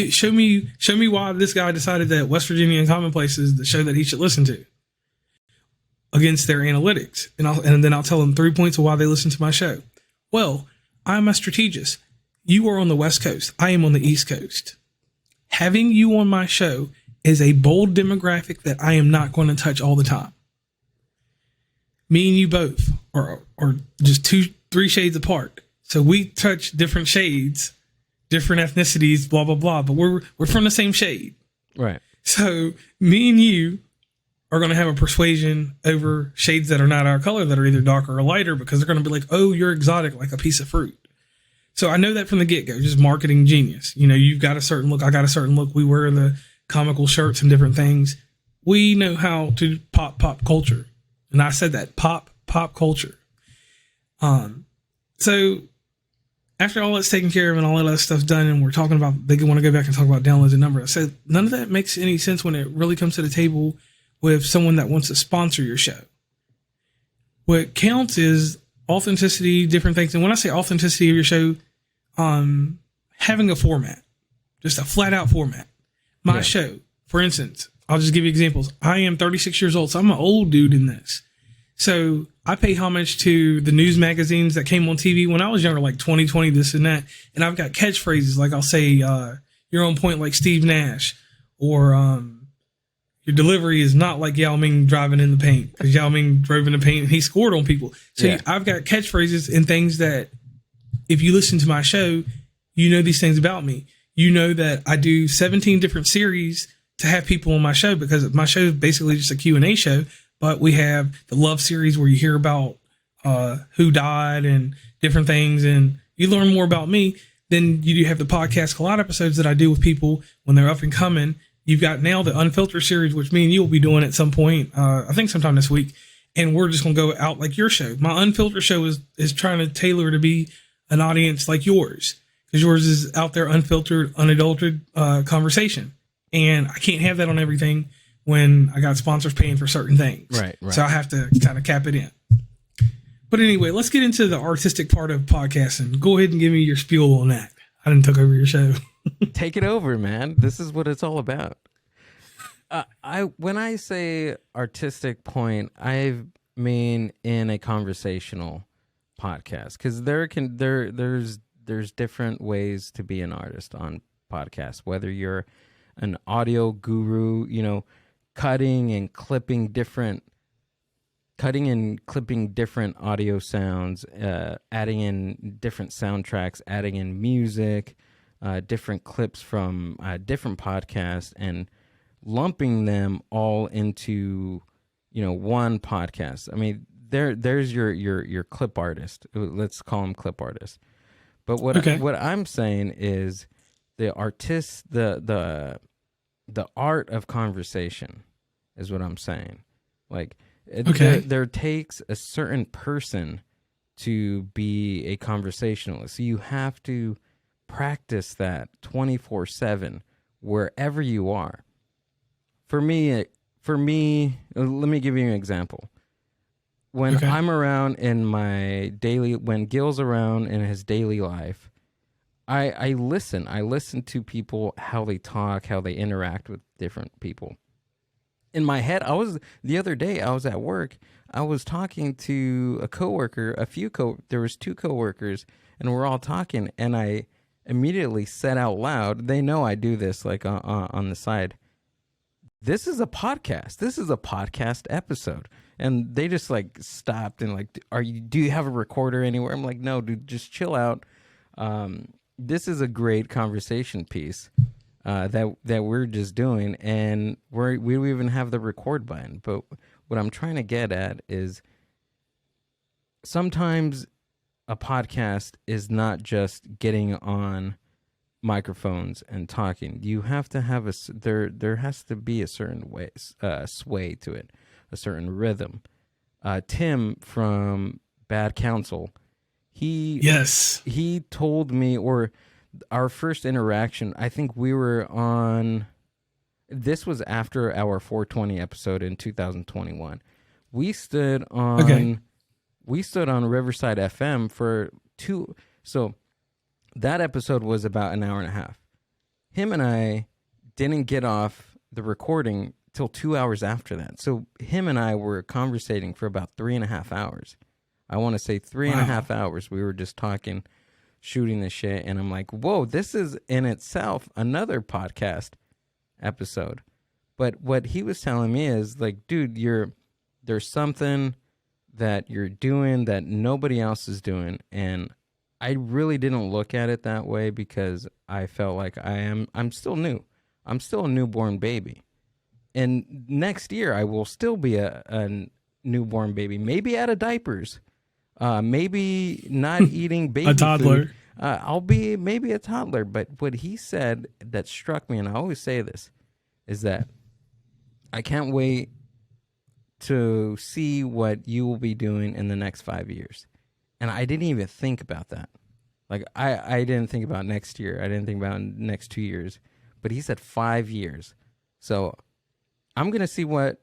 show me why this guy decided that West Virginia and Commonplace is the show that he should listen to. against their analytics. And then I'll tell them 3 points of why they listen to my show. Well, I'm a strategist. You are on the West Coast. I am on the East Coast. Having you on my show is a bold demographic that I am not going to touch all the time. Me and you both are just 2-3 shades apart. So we touch different shades, different ethnicities, blah, blah, blah. But we're from the same shade. Right. So me and you are going to have a persuasion over shades that are not our color, that are either darker or lighter, because they're going to be like, oh, you're exotic like a piece of fruit. So I know that from the get-go, just marketing genius. You know, you've got a certain look. I got a certain look. We wear the comical shirts and different things. We know how to pop culture. And I said that, pop culture. So after all that's taken care of and all that other stuff's done, and we're talking about, they want to go back and talk about downloads and numbers. I said, none of that makes any sense when it really comes to the table with someone that wants to sponsor your show. What counts is authenticity, different things. And when I say authenticity of your show, having a format, just a flat out format. My show, for instance, I'll just give you examples. I am 36 years old, so I'm an old dude in this. So I pay homage to the news magazines that came on TV when I was younger, like 2020, this and that. And I've got catchphrases like I'll say, you're on point like Steve Nash, or your delivery is not like Yao Ming driving in the paint, because Yao Ming drove in the paint and he scored on people. So I've got catchphrases and things that if you listen to my show, you know these things about me. You know that I do 17 different series to have people on my show, because my show is basically just a Q&A show. But we have the love series where you hear about who died and different things, and you learn more about me. Then you do have the podcast collide episodes that I do with people when they're up and coming. You've got now the Unfiltered series, which me and you will be doing at some point, I think sometime this week. And we're just going to go out like your show. My Unfiltered show is trying to tailor to be an audience like yours, because yours is out there, unfiltered, unadulterated conversation. And I can't have that on everything when I got sponsors paying for certain things. Right. So I have to kind of cap it in. But anyway, let's get into the artistic part of podcasting. Go ahead and give me your spiel on that. I didn't took over your show. Take it over, man. This is what it's all about. When I say artistic point, I mean in a conversational podcast, because there's different ways to be an artist on podcasts. Whether you're an audio guru, you know, cutting and clipping different audio sounds, adding in different soundtracks, adding in music, different clips from different podcasts, and lumping them all into, you know, one podcast. I mean, there's your clip artist. Let's call him clip artist. But what I'm saying is the artist, the art of conversation is what I'm saying. Like, there takes a certain person to be a conversationalist. So you have to practice that 24/7 wherever you are. For me, let me give you an example. When I'm around in my daily, when Gill's around in his daily life, I listen to people, how they talk, how they interact with different people. In my head, the other day I was at work, I was talking to a coworker, there was 2 coworkers, and we're all talking, and I immediately said out loud, they know I do this like on the side, this is a podcast. This is a podcast episode. And they just like stopped and like, do you have a recorder anywhere? I'm like, no, dude, just chill out. This is a great conversation piece that we're just doing, and we even have the record button. But what I'm trying to get at is sometimes a podcast is not just getting on microphones and talking. You have to have there has to be a certain way, sway to it, a certain rhythm. Tim from Bad Counsel, he told me, or our first interaction, I think we were on, this was after our 420 episode in 2021. We stood on Riverside FM for 2. So that episode was about an hour and a half. Him and I didn't get off the recording till 2 hours after that. So him and I were conversating for about 3.5 hours. I want to say 3.5 hours. We were just talking, shooting the shit. And I'm like, whoa, this is in itself another podcast episode. But what he was telling me is like, dude, there's something that you're doing that nobody else is doing. And I really didn't look at it that way because I felt like I'm still new. I'm still a newborn baby. And next year I will still be a newborn baby, maybe out of diapers. Maybe not eating baby a toddler. food. I'll be maybe a toddler. But what he said that struck me, and I always say this, is that I can't wait to see what you will be doing in the next 5 years. And I didn't even think about that. Like, I didn't think about next year. I didn't think about next 2 years. But he said 5 years. So I'm going to see what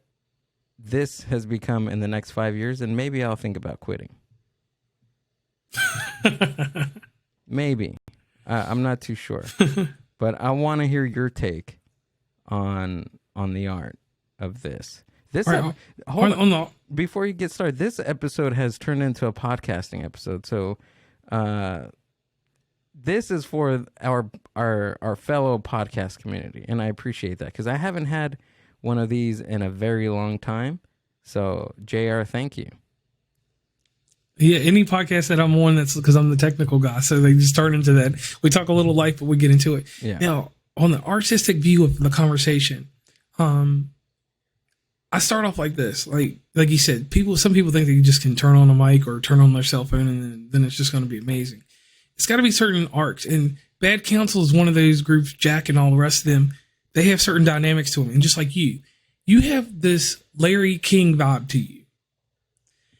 this has become in the next 5 years, and maybe I'll think about quitting. Maybe. I'm not too sure. But I want to hear your take on the art of this. Hold on. Before you get started, this episode has turned into a podcasting episode. So this is for our fellow podcast community, and I appreciate that because I haven't had one of these in a very long time. So, JR, thank you. Yeah, any podcast that I'm on, that's because I'm the technical guy. So they just start into that. We talk a little life, but we get into it. Yeah. Now, on the artistic view of the conversation, I start off like this. Like you said, some people think that you just can turn on a mic or turn on their cell phone and then it's just going to be amazing. It's got to be certain arcs. And Bad Counsel is one of those groups, Jack and all the rest of them. They have certain dynamics to them. And just like you have this Larry King vibe to you.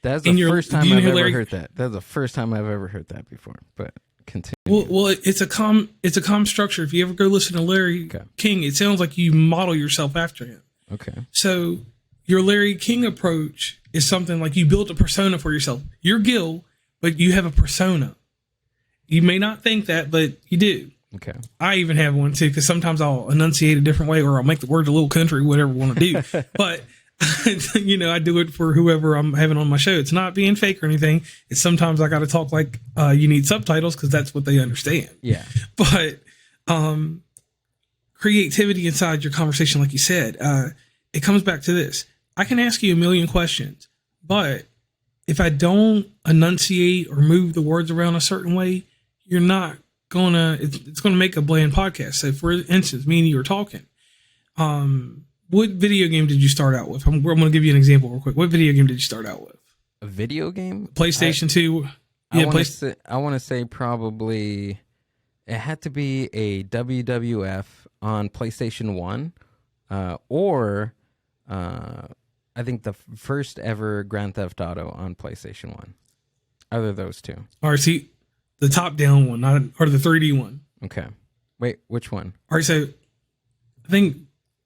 That's the first time I've ever heard that. That's the first time I've ever heard that before. But continue. Well, it's a calm structure. If you ever go listen to Larry King, it sounds like you model yourself after him. Okay. So your Larry King approach is something like you built a persona for yourself. You're Gill, but you have a persona. You may not think that, but you do. Okay. I even have one too, because sometimes I'll enunciate a different way or I'll make the word a little country, whatever I want to do. But I do it for whoever I'm having on my show. It's not being fake or anything. It's sometimes I got to talk like you need subtitles because that's what they understand. Yeah. But creativity inside your conversation, like you said, it comes back to this. I can ask you a million questions, but if I don't enunciate or move the words around a certain way, you're not it's going to make a bland podcast. So for instance, me and you were talking. What video game did you start out with? I'm going to give you an example real quick. What video game did you start out with? A video game? PlayStation 2. I want to say probably it had to be a WWF on PlayStation 1 or I think the first ever Grand Theft Auto on PlayStation 1. Either those two. All right, see, the top-down one, or the 3D one. Okay. Wait, which one? All right, so I think...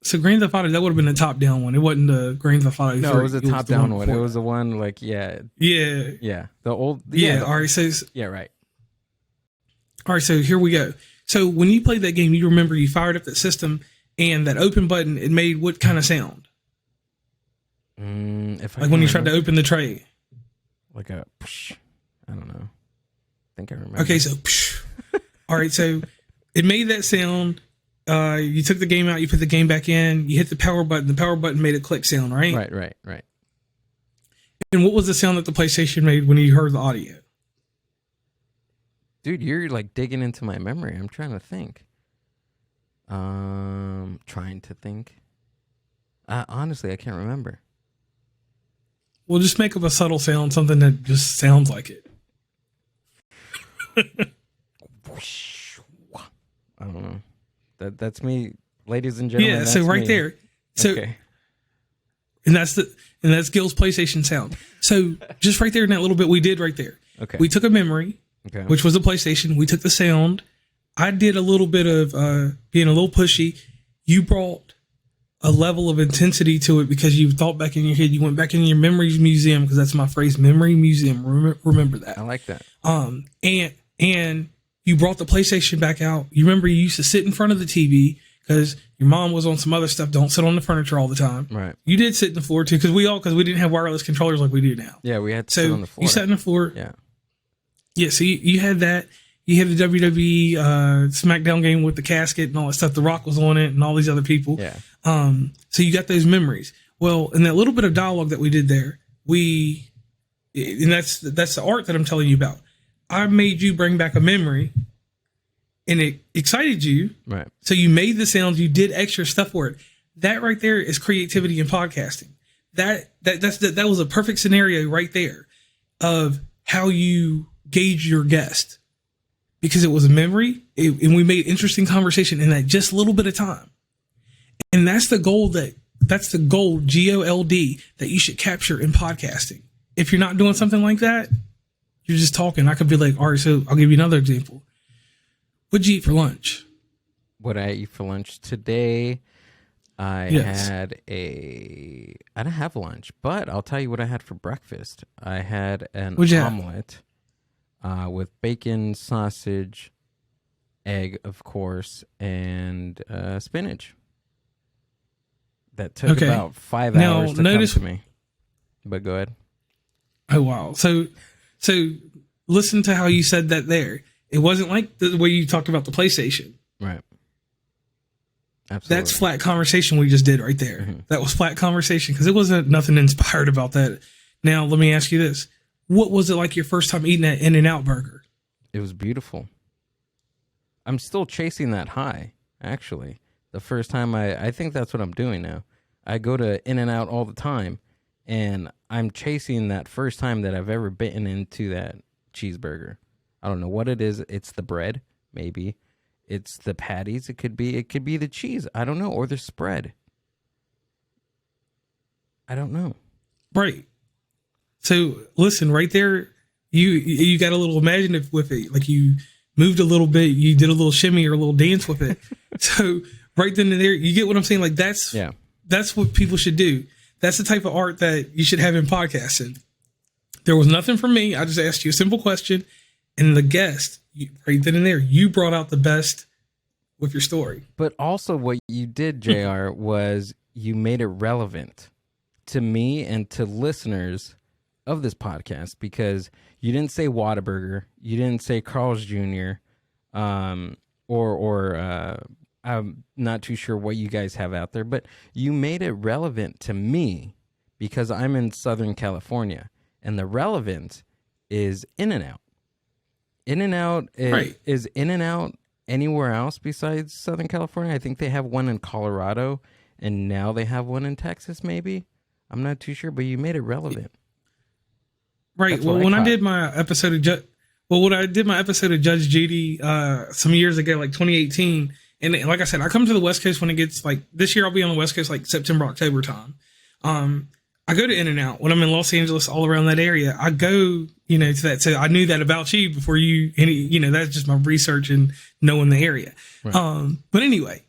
So Grand Theft Auto, that would have been the top-down one. It wasn't the Grand Theft Auto 3. No, it was a top-down one. It was the one like, yeah. Yeah. The old... Yeah, all right, so... Yeah, right. All right, so here we go. So when you played that game, you remember you fired up that system and that open button, it made what kind of sound? Like when you tried to open the tray. Like a... I don't know. I think I remember. Okay, so... All right, so it made that sound... you took the game out, you put the game back in, you hit the power button made a click sound, right? Right. And what was the sound that the PlayStation made when you heard the audio? Dude, you're like digging into my memory. I'm trying to think. Honestly, I can't remember. Well, just make up a subtle sound, something that just sounds like it. I don't know. That's me, ladies and gentlemen. Yeah, so right me. there. So, okay. And that's Gill's PlayStation sound. So just right there in that little bit we did right there. Okay. We took a memory, which was a PlayStation. We took the sound. I did a little bit of being a little pushy. You brought a level of intensity to it because you thought back in your head. You went back in your memories museum, because that's my phrase, memory museum. Remember that. I like that. And you brought the PlayStation back out. You remember you used to sit in front of the TV because your mom was on some other stuff. Don't sit on the furniture all the time. Right. You did sit in the floor too, because we didn't have wireless controllers like we do now. Yeah, we had to sit on the floor. You sat on the floor. Yeah. Yeah, so you had that. You had the WWE SmackDown game with the casket and all that stuff. The Rock was on it and all these other people. Yeah. So you got those memories. Well, in that little bit of dialogue that we did there, and that's the art that I'm telling you about. I made you bring back a memory, and it excited you. Right. So you made the sounds. You did extra stuff for it. That right there is creativity in podcasting. That was a perfect scenario right there of how you gauge your guest, because it was a memory, and we made interesting conversation in that just little bit of time. And that's the goal GOLD that you should capture in podcasting. If you're not doing something like that, you're just talking. I could be like, all right, so I'll give you another example. What'd you eat for lunch? What I eat for lunch today, I didn't have lunch, but I'll tell you what I had for breakfast. I had an omelet with bacon, sausage, egg, of course, and spinach. That took about 5 hours to come to me. But go ahead. Oh, wow. So listen to how you said that there. It wasn't like the way you talked about the PlayStation. Right. Absolutely. That's flat conversation we just did right there. Mm-hmm. That was flat conversation because it wasn't nothing inspired about that. Now, let me ask you this. What was it like your first time eating that In-N-Out burger? It was beautiful. I'm still chasing that high, actually. The first time I think that's what I'm doing now. I go to In-N-Out all the time, and I'm chasing that first time that I've ever bitten into that cheeseburger. I don't know what it is. It's the bread, maybe. It's the patties. It could be the cheese. I don't know. Or the spread. I don't know. Right. So listen, right there, you got a little imaginative with it. Like you moved a little bit, you did a little shimmy or a little dance with it. So right then and there, you get what I'm saying? Like that's what people should do. That's the type of art that you should have in podcasting. There was nothing from me. I just asked you a simple question, and the guest, right then and there, you brought out the best with your story. But also what you did, JR, was you made it relevant to me and to listeners of this podcast, because you didn't say Whataburger, you didn't say Carl's Jr., or I'm not too sure what you guys have out there, but you made it relevant to me because I'm in Southern California, and the relevance is In-N-Out. In-N-Out is In-N-Out anywhere else besides Southern California? I think they have one in Colorado, and now they have one in Texas, maybe. I'm not too sure, but you made it relevant. Right. Well, when I did my episode of Judge Judy some years ago, like 2018, and like I said, I come to the West Coast when it gets like this year. I'll be on the West Coast like September, October time. I go to In-N-Out when I'm in Los Angeles, all around that area. I go, to that. So I knew that about you before that's just my research and knowing the area. Right. But anyway,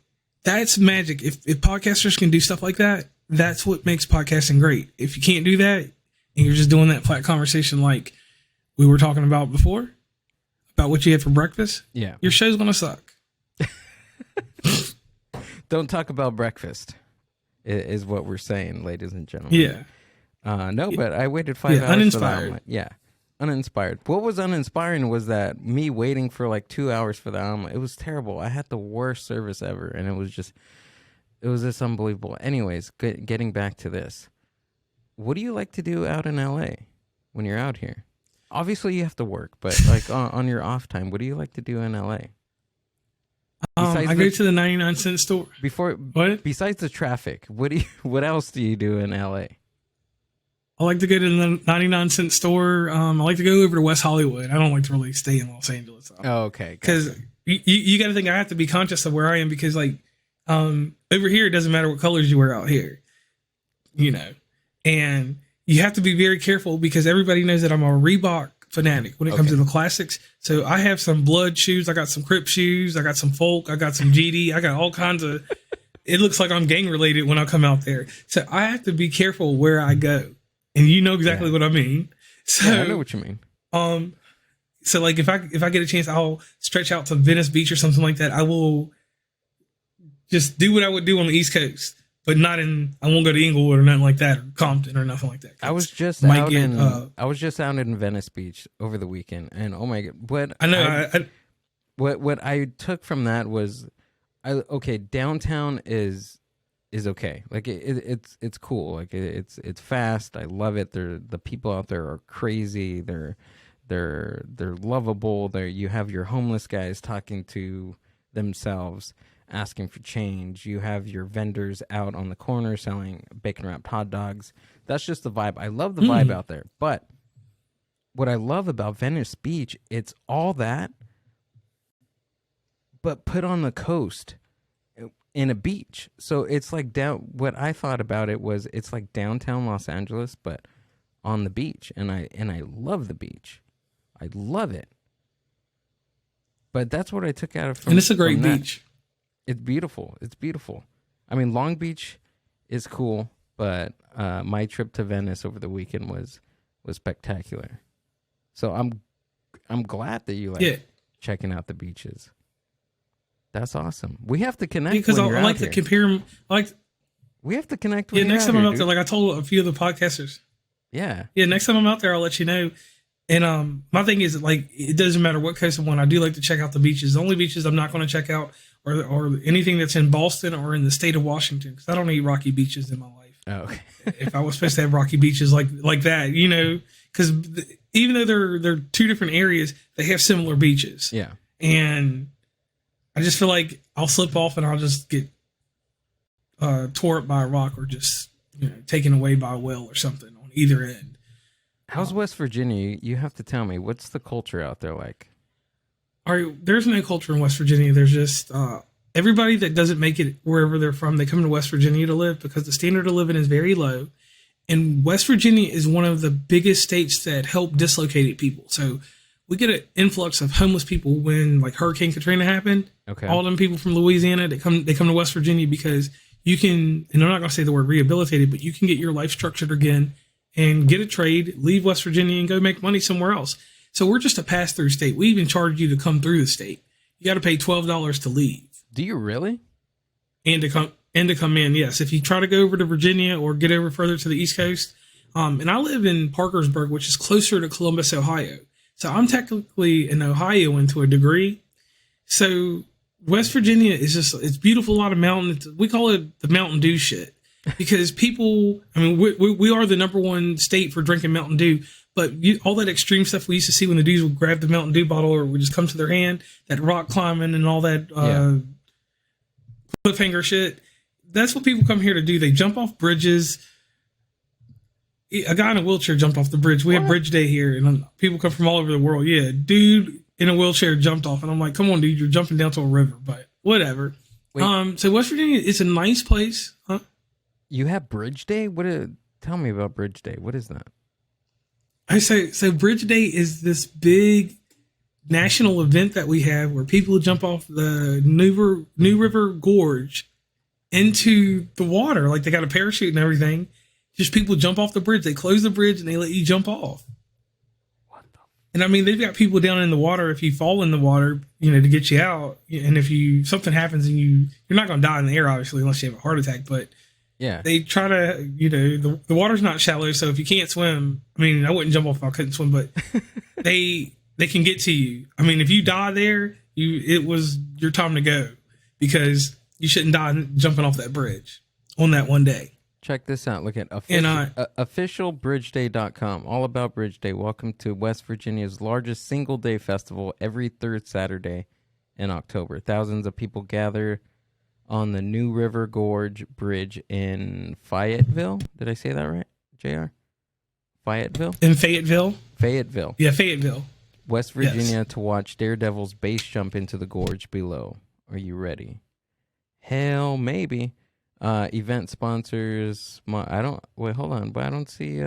that's magic. If podcasters can do stuff like that, that's what makes podcasting great. If you can't do that and you're just doing that flat conversation like we were talking about before, about what you had for breakfast, your show's going to suck. Don't talk about breakfast is what we're saying, ladies and gentlemen. No, but I waited 5 hours uninspired. for the omelet. Uninspired. What was uninspiring was that me waiting for like 2 hours for the omelet. It was terrible. I had the worst service ever, and it was just unbelievable. Anyways, getting back to this. What do you like to do out in LA when you're out here? Obviously, you have to work, but like on your off time, what do you like to do in LA? I go to the 99-cent store. Besides the traffic, what else do you do in LA? I like to go to the 99-cent store. I like to go over to West Hollywood. I don't like to really stay in Los Angeles. Oh, okay. Because you got to think I have to be conscious of where I am, because like over here, it doesn't matter what colors you wear out here, and you have to be very careful because everybody knows that I'm a Reebok fanatic when it comes to the classics. So I have some Blood shoes. I got some Crip shoes. I got some Folk. I got some GD. I got all kinds of, it looks like I'm gang related when I come out there. So I have to be careful where I go. And you know exactly what I mean. So I know what you mean. So like if I get a chance, I'll stretch out to Venice Beach or something like that. I will just do what I would do on the East Coast, but not in. I won't go to Inglewood or nothing like that, or Compton or nothing like that. I was just out in Venice Beach over the weekend, and oh my god, what I took from that was, downtown is okay. Like it's cool. Like it's fast. I love it. The people out there are crazy. They're lovable. You have your homeless guys talking to themselves, asking for change. You have your vendors out on the corner selling bacon wrapped hot dogs. That's just the vibe. I love the vibe out there. But what I love about Venice Beach, it's all that, but put on the coast in a beach. So it's like what I thought about it was it's like downtown Los Angeles, but on the beach. And I love the beach. I love it. But that's what I took out of it. And it's a great beach. It's beautiful. It's beautiful. I mean, Long Beach is cool, but my trip to Venice over the weekend was spectacular. So I'm glad that you checking out the beaches. That's awesome. We have to connect because I like to compare them. We have to connect. Next time I'm out there, like I told a few of the podcasters. Yeah. Next time I'm out there, I'll let you know. And my thing is, like, it doesn't matter what coast I'm on. I do like to check out the beaches. The only beaches I'm not going to check out or anything that's in Boston or in the state of Washington, because I don't need rocky beaches in my life. Oh, okay. If I was supposed to have rocky beaches like that, because even though they're two different areas, they have similar beaches. Yeah. And I just feel like I'll slip off and I'll just get tore up by a rock or just taken away by a whale or something on either end. How's West Virginia? You have to tell me. What's the culture out there like? All right, there's no culture in West Virginia. There's just everybody that doesn't make it wherever they're from, they come to West Virginia to live because the standard of living is very low. And West Virginia is one of the biggest states that help dislocated people. So we get an influx of homeless people when like Hurricane Katrina happened. Okay. All them people from Louisiana, they come to West Virginia because you can, and I'm not going to say the word rehabilitated, but you can get your life structured again and get a trade, leave West Virginia and go make money somewhere else. So we're just a pass-through state. We even charge you to come through the state. You got to pay $12 to leave. Do you really? And to come in, yes. If you try to go over to Virginia or get over further to the East Coast, and I live in Parkersburg, which is closer to Columbus, Ohio. So I'm technically an Ohioan to a degree. So West Virginia is it's beautiful, a lot of mountains. We call it the Mountain Dew shit because people, I mean, we are the number one state for drinking Mountain Dew, but all that extreme stuff we used to see when the dudes would grab the Mountain Dew bottle or would just come to their hand, that rock climbing and all that cliffhanger shit. That's what people come here to do. They jump off bridges. A guy in a wheelchair jumped off the bridge. We have Bridge Day here, and people come from all over the world. Yeah, dude in a wheelchair jumped off, and I'm like, come on, dude, you're jumping down to a river, but whatever. So West Virginia, it's a nice place, huh? You have Bridge Day? Tell me about Bridge Day. What is that? So Bridge Day is this big national event that we have where people jump off the New River Gorge into the water. Like they got a parachute and everything. Just people jump off the bridge. They close the bridge and they let you jump off. What the? And I mean, they've got people down in the water. If you fall in the water, to get you out. And if something happens and you're not going to die in the air, obviously, unless you have a heart attack. But yeah, they try to, the water's not shallow. So if you can't swim, I mean, I wouldn't jump off if I couldn't swim, but they can get to you. I mean, if you die there, it was your time to go because you shouldn't die jumping off that bridge on that one day. Check this out. Look at officialbridgeday.com. All about Bridge Day. Welcome to West Virginia's largest single-day festival every third Saturday in October. Thousands of people gather on the New River Gorge Bridge in Fayetteville. Did I say that right, JR? Fayetteville? In Fayetteville? Fayetteville. Yeah, Fayetteville. West Virginia to watch daredevils base jump into the gorge below. Are you ready? Hell, maybe. Event sponsors. Hold on, but I don't see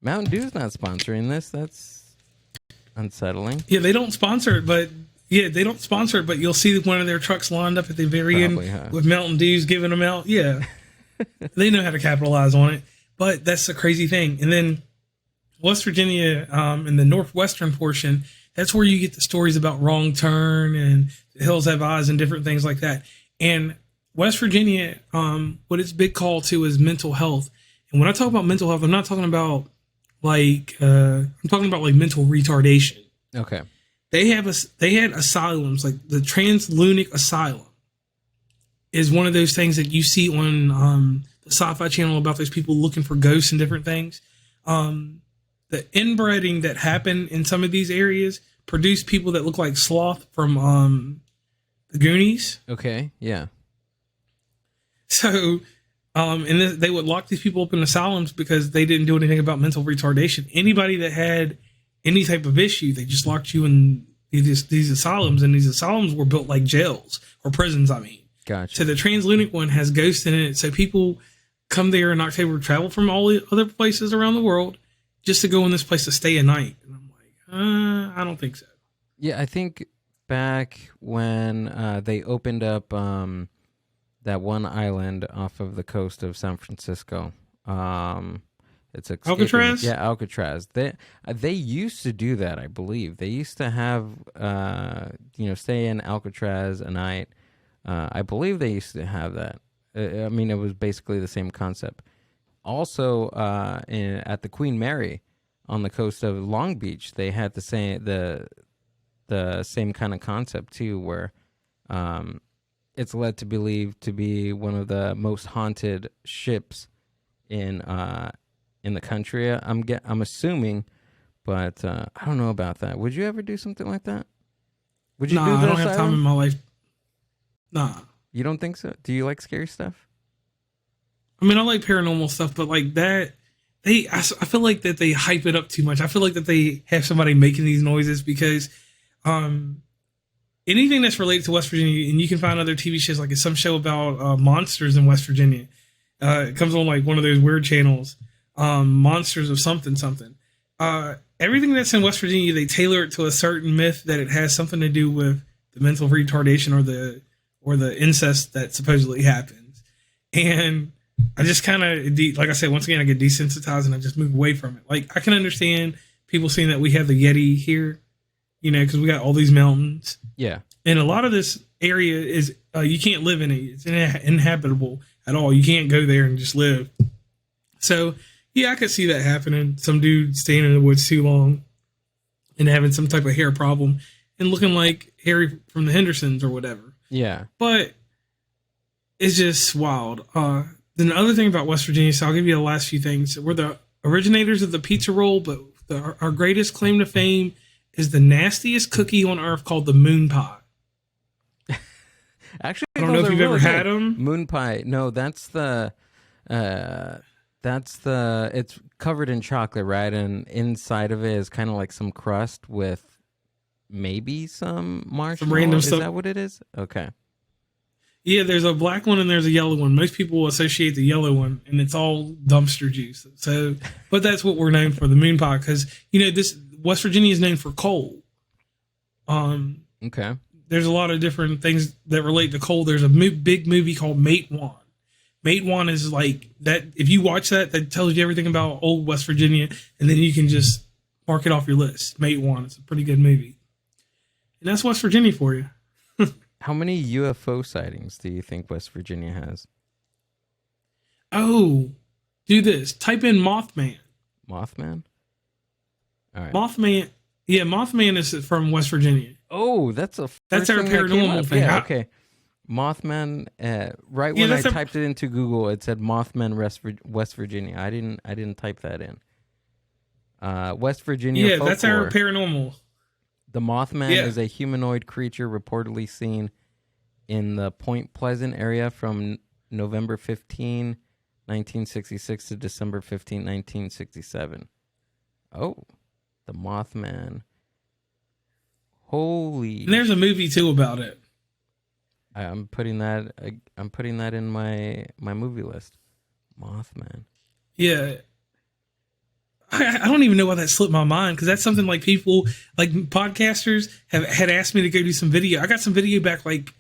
Mountain Dew's not sponsoring this. That's unsettling. Yeah, they don't sponsor it, but you'll see one of their trucks lined up at the very end with Mountain Dew's giving them out. Yeah, they know how to capitalize on it. But that's the crazy thing. And then West Virginia, in the northwestern portion, that's where you get the stories about Wrong Turn and The Hills Have Eyes and different things like that. And West Virginia, what its big call to is mental health. And when I talk about mental health, I'm not talking about I'm talking about like mental retardation. Okay. They had asylums, like the Translunic Asylum is one of those things that you see on the Sci-Fi Channel about those people looking for ghosts and different things. The inbreeding that happened in some of these areas produced people that look like Sloth from the Goonies. Okay. Yeah. So, they would lock these people up in asylums because they didn't do anything about mental retardation. Anybody that had any type of issue, they just locked you in these asylums, and these asylums were built like jails or prisons. I mean, gotcha. So the Translunic one has ghosts in it. So people come there in October, travel from all the other places around the world just to go in this place to stay a night. And I'm like, I don't think so. Yeah, I think back when they opened up that one island off of the coast of San Francisco. It's Alcatraz? Yeah, Alcatraz. They used to do that, I believe. They used to have stay in Alcatraz a night. I believe they used to have that. I mean, it was basically the same concept. Also, at the Queen Mary on the coast of Long Beach, they had the same kind of concept too, where it's led to believe to be one of the most haunted ships in the country. I'm assuming, but I don't know about that. Would you ever do something like that? Would you? Nah, I don't have time in my life. Nah. You don't think so? Do you like scary stuff? I mean, I like paranormal stuff, but like that, I feel like that they hype it up too much. I feel like that they have somebody making these noises because anything that's related to West Virginia, and you can find other TV shows, like it's some show about monsters in West Virginia. It comes on like one of those weird channels, monsters of something. Everything that's in West Virginia, they tailor it to a certain myth that it has something to do with the mental retardation or the incest that supposedly happens. And I just kind of, like I said, once again, I get desensitized and I just move away from it. Like, I can understand people saying that we have the Yeti here, because we got all these mountains. Yeah. And a lot of this area is, you can't live in it. It's inhabitable at all. You can't go there and just live. So, yeah, I could see that happening. Some dude staying in the woods too long and having some type of hair problem and looking like Harry from the Hendersons or whatever. Yeah. But it's just wild. Then the other thing about West Virginia, so I'll give you the last few things. We're the originators of the pizza roll, but our greatest claim to fame is the nastiest cookie on earth called the moon pie. Actually, I don't know if you've ever had them. Moon pie. No, it's covered in chocolate, right? And inside of it is kind of like some crust with maybe some marshmallow. Some random stuff. Is that what it is? Okay. Yeah, there's a black one and there's a yellow one. Most people associate the yellow one, and it's all dumpster juice. So, but that's what we're known for, the moon pie, because this West Virginia is known for coal. Okay. There's a lot of different things that relate to coal. There's a big movie called Matewan. Matewan is like that. If you watch that tells you everything about old West Virginia, and then you can just mark it off your list. Matewan. It's a pretty good movie, and that's West Virginia for you. How many UFO sightings do you think West Virginia has? Oh, do this. Type in Mothman. Mothman? All right. Mothman. Yeah, Mothman is from West Virginia. Oh, that's our paranormal thing. Yeah, okay. Mothman. Right when I typed it into Google, it said Mothman, West Virginia. I didn't type that in. West Virginia. Yeah, folklore. that's our paranormal. The Mothman is a humanoid creature reportedly seen in the Point Pleasant area from November 15, 1966 to December 15, 1967. Oh, the Mothman. Holy. And there's a movie too about it. I'm putting that in my movie list. Mothman. Yeah. I don't even know why that slipped my mind, because that's something like people, like podcasters, had asked me to go do some video. I got some video back like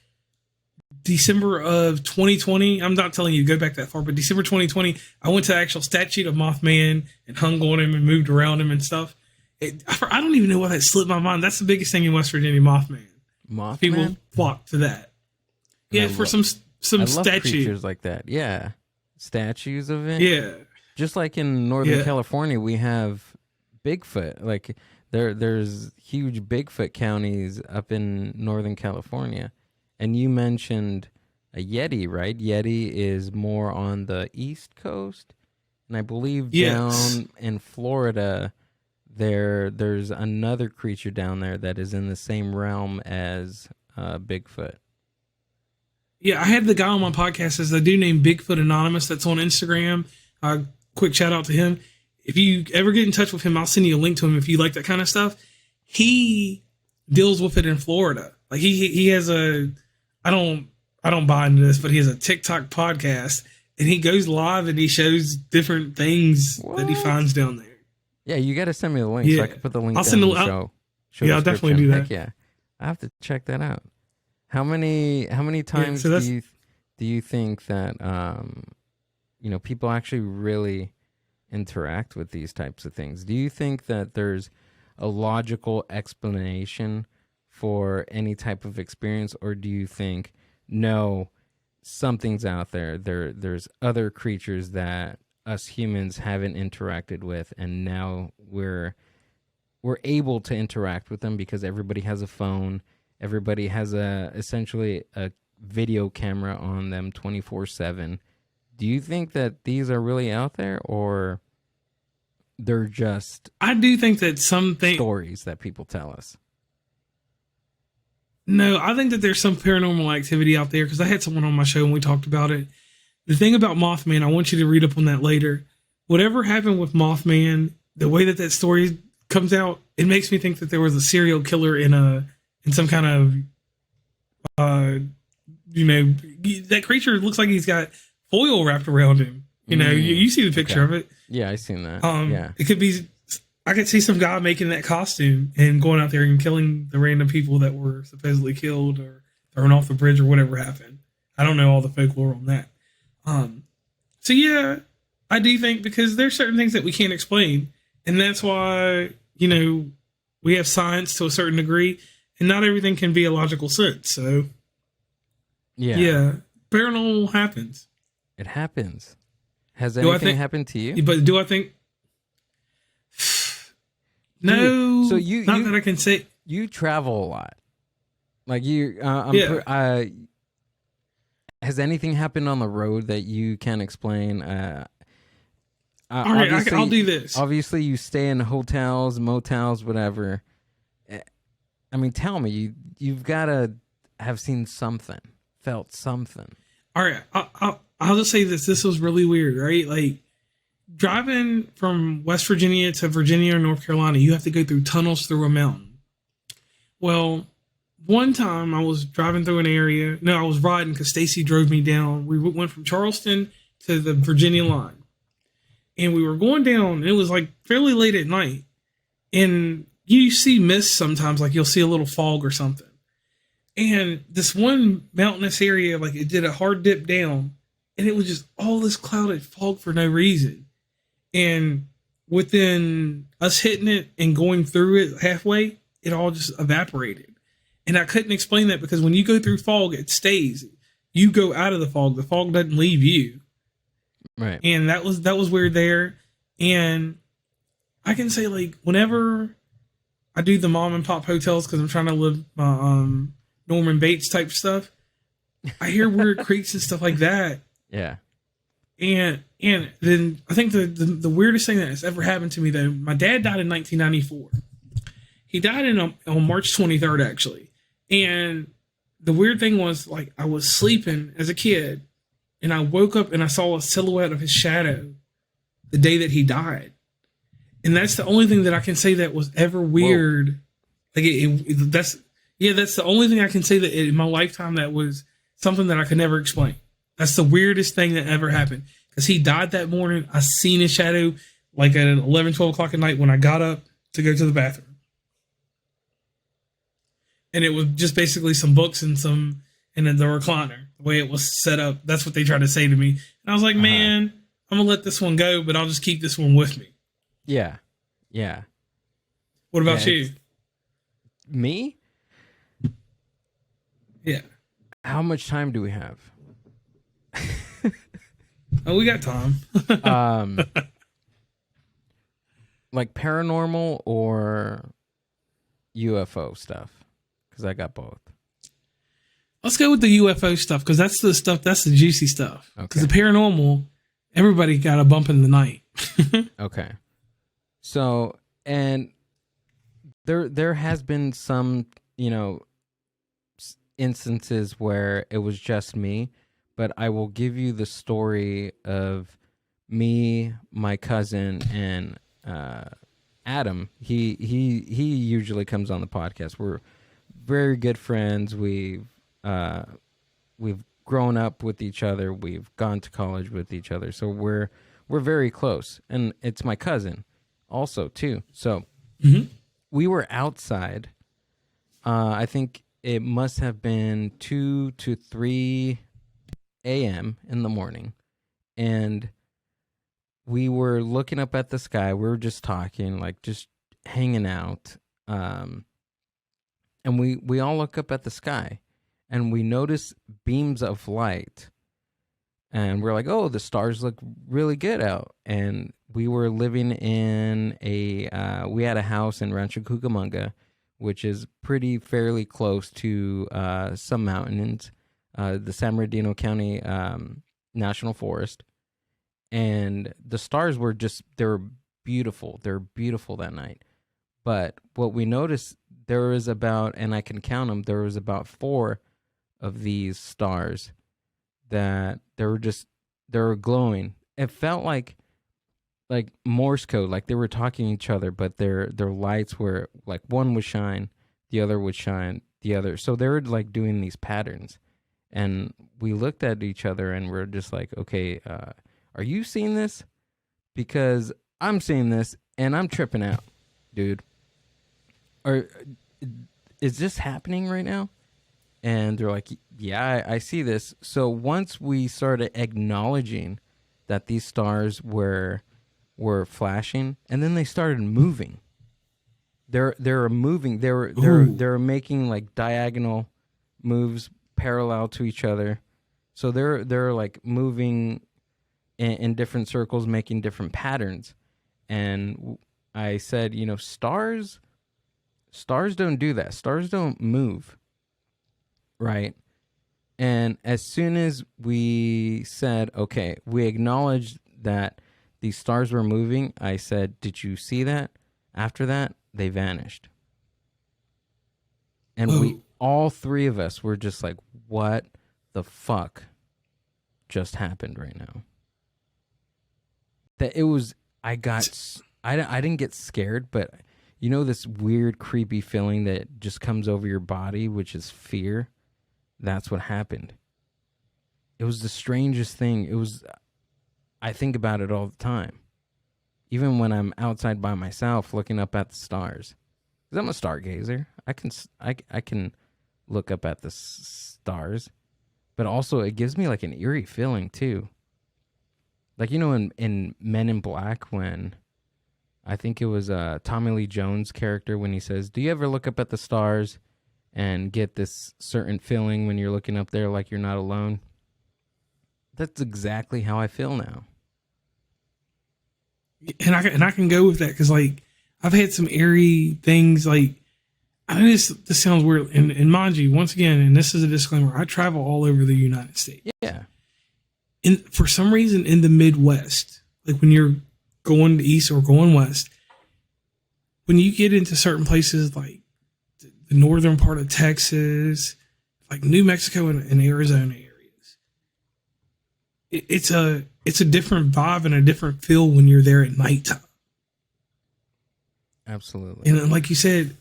December of 2020. I'm not telling you to go back that far, but December 2020, I went to the actual statue of Mothman and hung on him and moved around him and stuff. I don't even know why that slipped my mind. That's the biggest thing in West Virginia, Mothman. Mothman? People flock to that. And Yeah, for some I love statue. creatures like that. Yeah, statues of it. Yeah. Just like in Northern California, we have Bigfoot. Like there's huge Bigfoot counties up in Northern California. And you mentioned a Yeti, right? Yeti is more on the East Coast. And I believe down in Florida, there's another creature down there that is in the same realm as Bigfoot. Yeah, I had the guy on my podcast as the dude named Bigfoot Anonymous that's on Instagram. Quick shout out to him. If you ever get in touch with him, I'll send you a link to him if you like that kind of stuff. He deals with it in Florida. Like he has I don't buy into this, but he has a TikTok podcast and he goes live and he shows different things that he finds down there. Yeah, you got to send me the link so I can put the link I'll down send in the show. Yeah, I'll definitely do that. Heck yeah, I have to check that out. How many times do you think that people actually really interact with these types of things? Do you think that there's a logical explanation for any type of experience, or do you think no, something's out there? There's other creatures that us humans haven't interacted with, and now we're able to interact with them because everybody has a phone. Everybody has essentially a video camera on them 24/7. Do you think that these are really out there, or they're just I do think that stories that people tell us? No, I think that there's some paranormal activity out there because I had someone on my show and we talked about it. The thing about Mothman, I want you to read up on that later. Whatever happened with Mothman, the way that story comes out, it makes me think that there was a serial killer in some kind of, that creature looks like he's got foil wrapped around him. You see the picture of it. Yeah, I seen that. Yeah, it could be. I could see some guy making that costume and going out there and killing the random people that were supposedly killed or thrown off the bridge or whatever happened. I don't know all the folklore on that. So yeah, I do think because there's certain things that we can't explain, and that's why we have science to a certain degree, and not everything can be a logical sense. So yeah, paranormal happens. It happens. Has anything happened to you? But do I think? No. So not that I can say. You travel a lot. Like has anything happened on the road that you can explain? All right, I'll do this. Obviously, you stay in hotels, motels, whatever. I mean, tell me, you've got to have seen something, felt something. All right, I'll just say this. This was really weird, right? Like, driving from West Virginia to Virginia or North Carolina, you have to go through tunnels through a mountain. Well, one time I was driving through an area. No, I was riding because Stacy drove me down. We went from Charleston to the Virginia line. And we were going down. And it was like fairly late at night. And you see mist sometimes, like you'll see a little fog or something. And this one mountainous area, like it did a hard dip down. And it was just all this clouded fog for no reason. And within us hitting it and going through it halfway, it all just evaporated. And I couldn't explain that because when you go through fog, it stays. You go out of the fog doesn't leave you. Right. And that was weird there. And I can say, like, whenever I do the mom and pop hotels, because I'm trying to live my Norman Bates type stuff, I hear weird creaks and stuff like that. Yeah. And then I think the weirdest thing that has ever happened to me, though, my dad died in 1994. He died on March 23rd, actually. And the weird thing was, like, I was sleeping as a kid, and I woke up and I saw a silhouette of his shadow the day that he died. And that's the only thing that I can say that was ever weird. Whoa. Like that's the only thing I can say that in my lifetime that was something that I could never explain. That's the weirdest thing that ever happened. Because he died that morning. I seen his shadow like at 11, 12 o'clock at night when I got up to go to the bathroom. And it was just basically some books and the recliner, the way it was set up. That's what they tried to say to me. And I was like, man, I'm going to let this one go, but I'll just keep this one with me. Yeah. Yeah. What about you? Me? Yeah. How much time do we have? Oh, we got time. Like paranormal or UFO stuff? Because I got both. Let's go with the UFO stuff because that's the juicy stuff. Because Okay. the paranormal, everybody got a bump in the night. Okay. So, and there has been some, instances where it was just me, but I will give you the story of me, my cousin, and Adam. He usually comes on the podcast. We're very good friends. We've grown up with each other. We've gone to college with each other. So we're very close. And it's my cousin also too. So we were outside. I think it must have been 2 to 3 a.m. in the morning. And we were looking up at the sky. We were just talking, like just hanging out. And we all look up at the sky and we notice beams of light. And we're like, oh, the stars look really good out. And we were living in we had a house in Rancho Cucamonga, which is fairly close to some mountains, the San Bernardino County National Forest. And the stars were they were beautiful. They were beautiful that night. But what we noticed, there was about, and I can count them, there was about 4 of these stars that they were glowing. It felt like Morse code, like they were talking to each other, but their lights were like one would shine, the other would shine, the other. So they were like doing these patterns. And we looked at each other and we're just like, okay, are you seeing this? Because I'm seeing this and I'm tripping out, dude. Is this happening right now? And they're like, yeah, I see this. So once we started acknowledging that these stars were flashing, and then they started moving. They're moving. They're making like diagonal moves parallel to each other. So they're like moving in different circles, making different patterns. And I said, stars don't do that. Stars don't move. Right. And as soon as we said, okay, we acknowledged that these stars were moving, I said, did you see that? After that, they vanished. And all 3 of us were just like, what the fuck just happened right now? That it was, I didn't get scared, but this weird, creepy feeling that just comes over your body, which is fear. That's what happened. It was the strangest thing. I think about it all the time. Even when I'm outside by myself looking up at the stars. Because I'm a stargazer. I can look up at the stars. But also it gives me like an eerie feeling too. Like, in Men in Black, when I think it was Tommy Lee Jones' character, when he says, do you ever look up at the stars and get this certain feeling when you're looking up there like you're not alone? That's exactly how I feel now. And I can go with that because like I've had some eerie things. Like I know this sounds weird, and mind you, once again, and this is a disclaimer, I travel all over the United States. Yeah. And for some reason in the Midwest, like when you're going east or going west, when you get into certain places like the northern part of Texas, like New Mexico and Arizona areas, it's a different vibe and a different feel when you're there at nighttime. Absolutely. And like you said,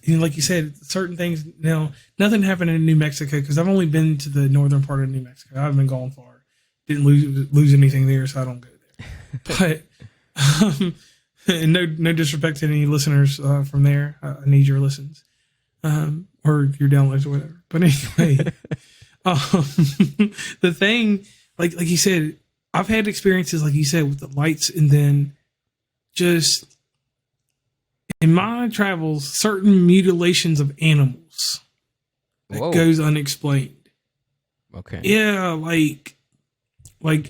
certain things. Now, nothing happened in New Mexico because I've only been to the northern part of New Mexico. I haven't been gone far. Didn't lose anything there, so I don't go there. But and no disrespect to any listeners from there. I need your listens. Or your downloads or whatever. But anyway, the thing, like you said, I've had experiences, like you said, with the lights, and then just in my travels, certain mutilations of animals that goes unexplained. Okay. Yeah, like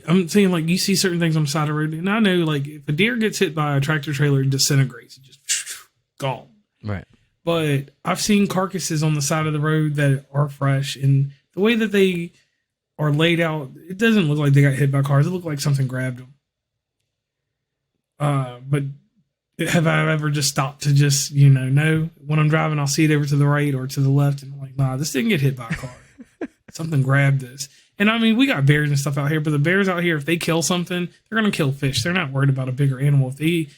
I'm saying, like you see certain things on the side of the road, and I know like if a deer gets hit by a tractor trailer, it disintegrates, it just gone. Right. But I've seen carcasses on the side of the road that are fresh, and the way that they are laid out, it doesn't look like they got hit by cars. It looked like something grabbed them. But have I ever just stopped to just, no, when I'm driving, I'll see it over to the right or to the left, and I'm like, nah, this didn't get hit by a car. Something grabbed this. And I mean, we got bears and stuff out here, but the bears out here, if they kill something, they're going to kill fish. They're not worried about a bigger animal. If they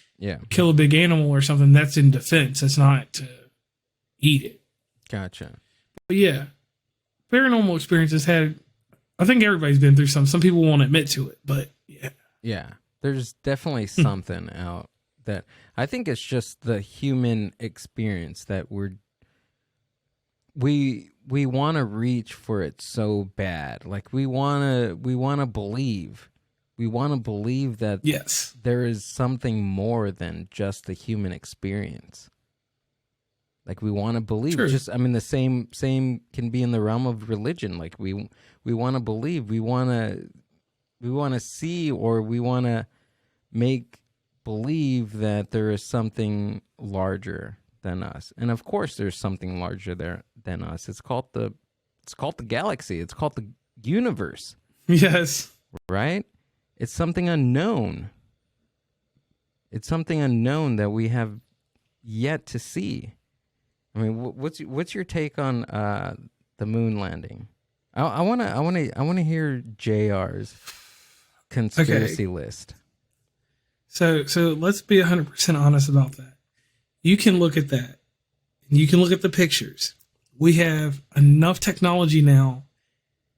kill a big animal or something, that's in defense. That's not to eat it. Gotcha. But yeah, paranormal experiences I think everybody's been through some. Some people won't admit to it, but yeah. Yeah. There's definitely something out that I think it's just the human experience that we want to reach for it so bad. Like we want to believe that yes, there is something more than just the human experience. Like we want to believe. True. Just I mean the same can be in the realm of religion. Like we want to believe, we want to see, or we want to make believe that there is something larger than us. And of course there's something larger there than us. It's called the galaxy. It's called the universe. Yes. Right? It's something unknown. It's something unknown that we have yet to see. I mean, what's your take on the moon landing? I want to hear JR's conspiracy list. So let's be 100% honest about that. You can look at that, and you can look at the pictures. We have enough technology now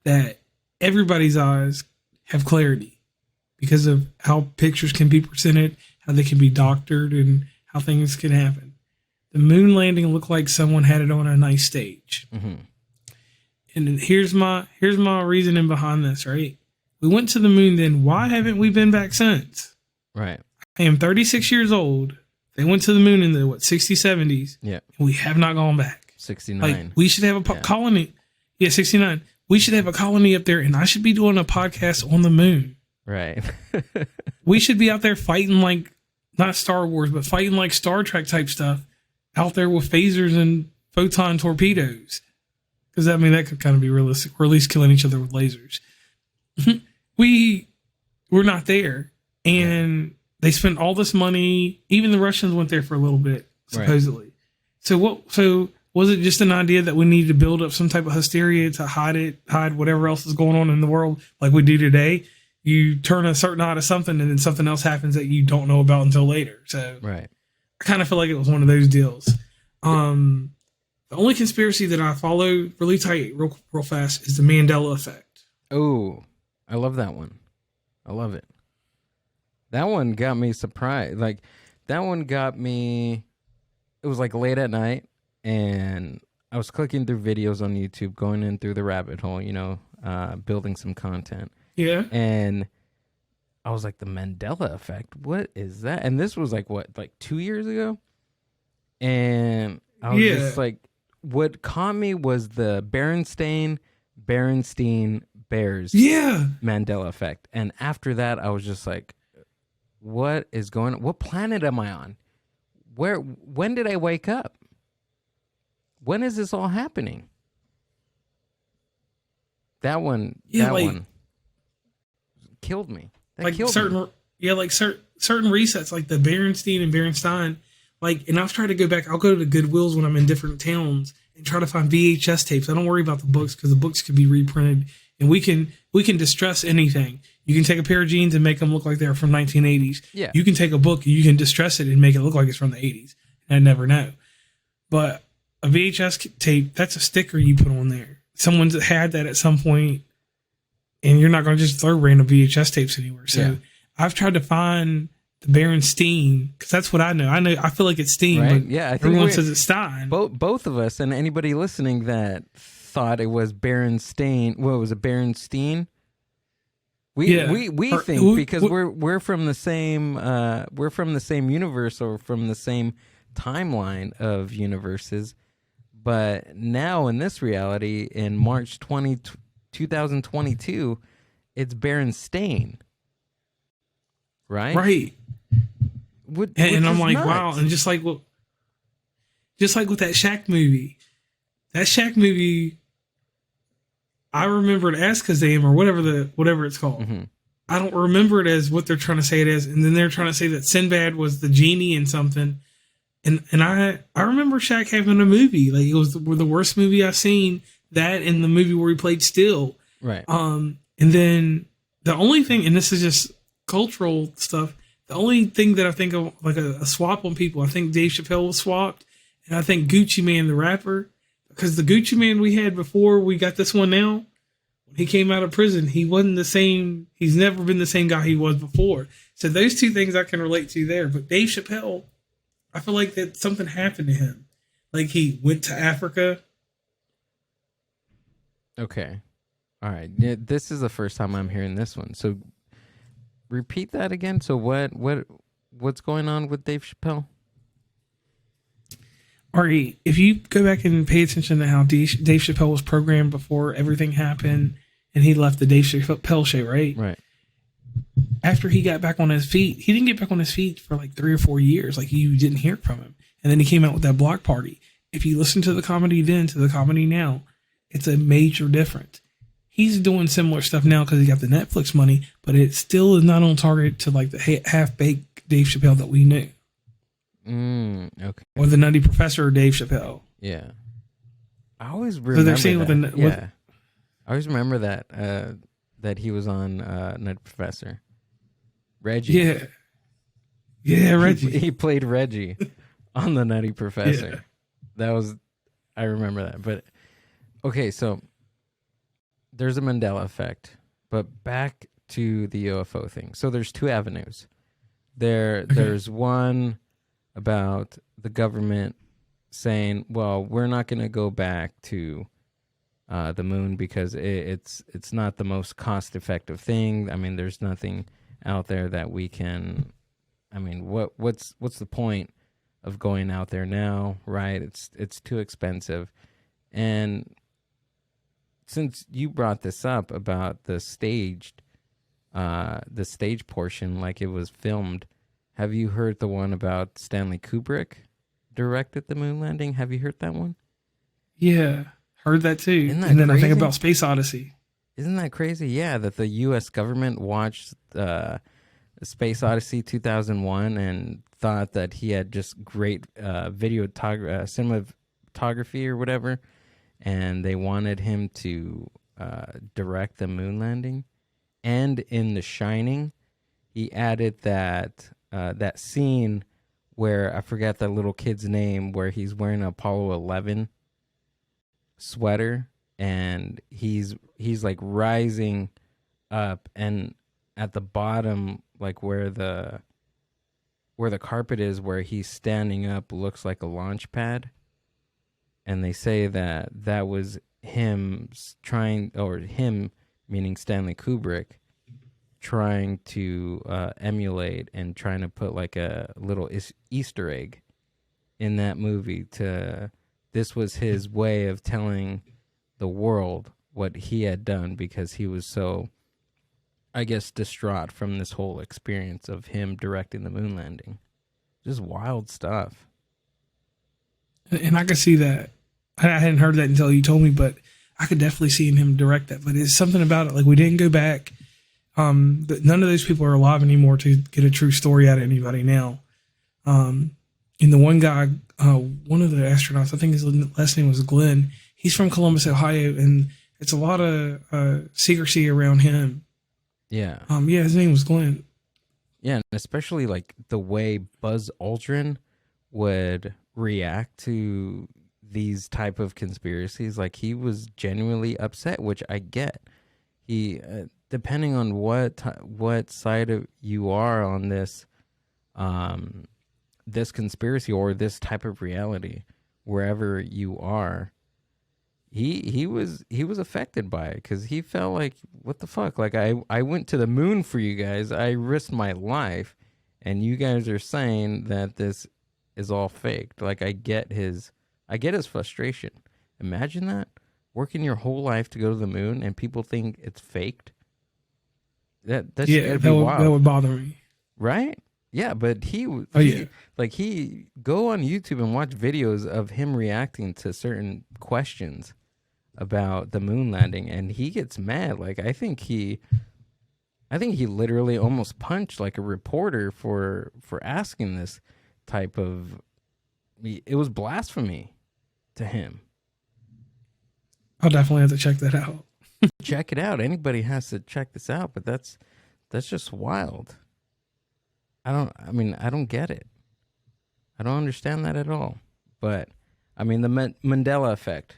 that everybody's eyes have clarity because of how pictures can be presented, how they can be doctored, and how things can happen. The moon landing looked like someone had it on a nice stage. Mm-hmm. And then here's my reasoning behind this, right? We went to the moon then. Why haven't we been back since? Right. I am 36 years old. They went to the moon in the 60s, 70s. Yeah. And we have not gone back. 69. Like, we should have a colony. Yeah, 69. We should have a colony up there, and I should be doing a podcast on the moon. Right. We should be out there fighting like, not Star Wars, but fighting like Star Trek type stuff out there with phasers and photon torpedoes. Because, I mean, that could kind of be realistic. Or at least killing each other with lasers. We're not there. And they spent all this money. Even the Russians went there for a little bit, supposedly. Right. So was it just an idea that we needed to build up some type of hysteria to hide whatever else is going on in the world like we do today? You turn a certain eye to something and then something else happens that you don't know about until later. So right. I kind of feel like it was one of those deals. The only conspiracy that I follow really tight, real fast, is the Mandela effect. Oh, I love that one. I love it. That one got me surprised. Like, that one got me... It was, like, late at night, and I was clicking through videos on YouTube, going in through the rabbit hole, building some content. Yeah. And I was like, the Mandela effect? What is that? And this was, like 2 years ago? And I was just like... What caught me was the Berenstein Bears Mandela effect. And after that, I was just like, what is going on? What planet am I on? When did I wake up? When is this all happening? That one killed me. That killed me. Certain resets, like the Berenstein and Berenstein. Like, and I've tried to go back. I'll go to the Goodwills when I'm in different towns and try to find VHS tapes. I don't worry about the books because the books could be reprinted, and we can distress anything. You can take a pair of jeans and make them look like they're from 1980s. Yeah. You can take a book and you can distress it and make it look like it's from the 80s. I never know. But a VHS tape, that's a sticker you put on there. Someone's had that at some point, and you're not going to just throw random VHS tapes anywhere. So I've tried to find the Berenstein, because that's what I know. I feel like it's Steen, right? But yeah, I think everyone says it's Stein. Both of us, and anybody listening that thought it was Berenstain. What was it, Berenstein? We think because we're from the same universe or from the same timeline of universes. But now in this reality, in March 20, 2022, it's Berenstain. Right? Right. And I'm like, nuts. wow. And just like with that Shaq movie, I remember it as Kazam or whatever it's called. Mm-hmm. I don't remember it as what they're trying to say it as. And then they're trying to say that Sinbad was the genie in something. And I remember Shaq having a movie. Like, it was the worst movie I've seen. That and the movie where he played Still. Right. And then the only thing, and this is just cultural stuff, the only thing that I think of like a swap on people, I think Dave Chappelle was swapped. And I think Gucci Mane, the rapper, because the Gucci Mane we had before we got this one now, when he came out of prison, he wasn't the same. He's never been the same guy he was before. So those two things I can relate to there. But Dave Chappelle, I feel like that something happened to him. Like he went to Africa. Okay. All right. Yeah, this is the first time I'm hearing this one. So repeat that again. So what's going on with Dave Chappelle? Ari, if you go back and pay attention to how Dave Chappelle was programmed before everything happened and he left the Dave Chappelle show, right? Right. After he got back on his feet, he didn't get back on his feet for like 3 or 4 years. Like, you didn't hear from him. And then he came out with that Block Party. If you listen to the comedy then to the comedy now, it's a major difference. He's doing similar stuff now because he got the Netflix money, but it still is not on target to like the half-baked Dave Chappelle that we knew. Okay. Or the Nutty Professor Dave Chappelle. Yeah. I always remember So they're saying that. I always remember that that he was on Nutty Professor. Reggie. Yeah, Reggie. He played Reggie on the Nutty Professor. Yeah. I remember that. But okay, so there's a Mandela effect, but back to the UFO thing. So there's 2 avenues. There's one about the government saying, well, we're not going to go back to the moon because it's not the most cost-effective thing. I mean, there's nothing out there that we can. I mean, what's the point of going out there now, right? It's too expensive. And since you brought this up about the stage portion, like it was filmed, have you heard the one about Stanley Kubrick directed the moon landing? Have you heard that one? Yeah, heard that too. Isn't that and then crazy? I think about Space Odyssey. Isn't that crazy? Yeah, that the U.S. government watched Space Odyssey 2001 and thought that he had just great cinematography or whatever, and they wanted him to direct the moon landing. And in The Shining, he added that scene where I forgot that little kid's name, where he's wearing an Apollo 11 sweater and he's like rising up, and at the bottom, like where the carpet is, where he's standing up, looks like a launch pad. And they say that was him meaning Stanley Kubrick, trying to emulate and trying to put like a little Easter egg in that movie. This was his way of telling the world what he had done, because he was so, I guess, distraught from this whole experience of him directing the moon landing. Just wild stuff. And I could see that. I hadn't heard that until you told me, but I could definitely see him direct that. But it's something about it. Like, we didn't go back. None of those people are alive anymore to get a true story out of anybody now. And the one guy, one of the astronauts, I think his last name was Glenn. He's from Columbus, Ohio, and it's a lot of secrecy around him. Yeah. His name was Glenn. Yeah, and especially like the way Buzz Aldrin would react to these type of conspiracies. Like, he was genuinely upset, which I get. He, depending on what side of you are on this, this conspiracy or this type of reality, wherever you are, he was affected by it, because he felt like, what the fuck? Like, I went to the moon for you guys. I risked my life, and you guys are saying that this is all faked. Like, I get his frustration. Imagine that. working your whole life to go to the moon and people think it's faked. That's Yeah, be wild, that would bother me. right? Yeah, but he go on YouTube and watch videos of him reacting to certain questions about the moon landing, and he gets mad. Like I think he literally almost punched like a reporter for asking this type of. It was blasphemy to him. I'll definitely have to check that out. Check it out. Anybody has to check this out, but that's just wild. I don't get it. I don't understand that at all. But I mean, the Mandela effect,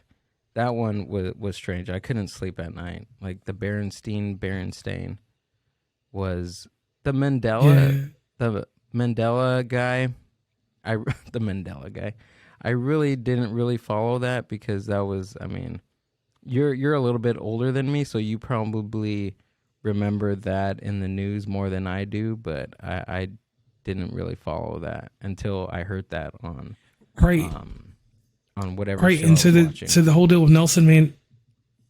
that one was strange. I couldn't sleep at night. Like the Berenstain was the Mandela, the Mandela guy. The Mandela guy. I really didn't really follow that because that was, I mean, you're a little bit older than me, so you probably remember that in the news more than I do, but I didn't really follow that until I heard that on whatever show and so I was watching. So the whole deal with Nelson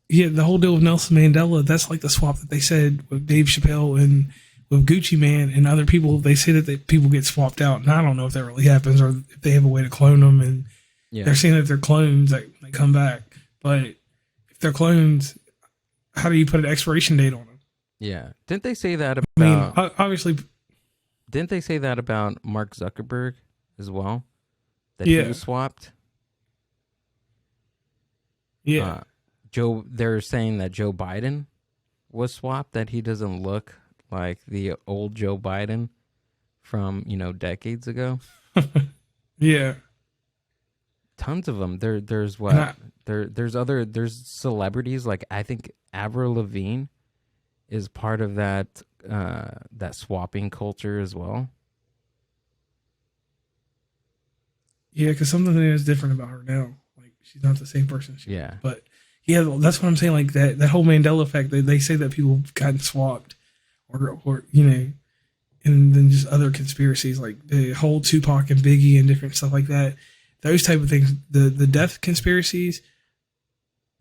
Mandela, that's like the swap that they said with Dave Chappelle and with Gucci Man and other people. They say that people get swapped out, and I don't know if that really happens or if they have a way to clone them, and they're saying that they're clones that they come back. But if they're clones, how do you put an expiration date on them? Yeah. Didn't they say that about... I mean, obviously... Didn't they say that about Mark Zuckerberg as well? That he was swapped? Yeah. They're saying that Joe Biden was swapped, that he doesn't look like the old Joe Biden from, decades ago. Yeah. Tons of them. There's there's celebrities, like I think Avril Lavigne is part of that swapping culture as well. Yeah, because something is different about her now. Like she's not the same person. But yeah, that's what I'm saying. Like that whole Mandela effect. They say that people got swapped, or and then just other conspiracies like the whole Tupac and Biggie and different stuff like that. Those type of things. The death conspiracies.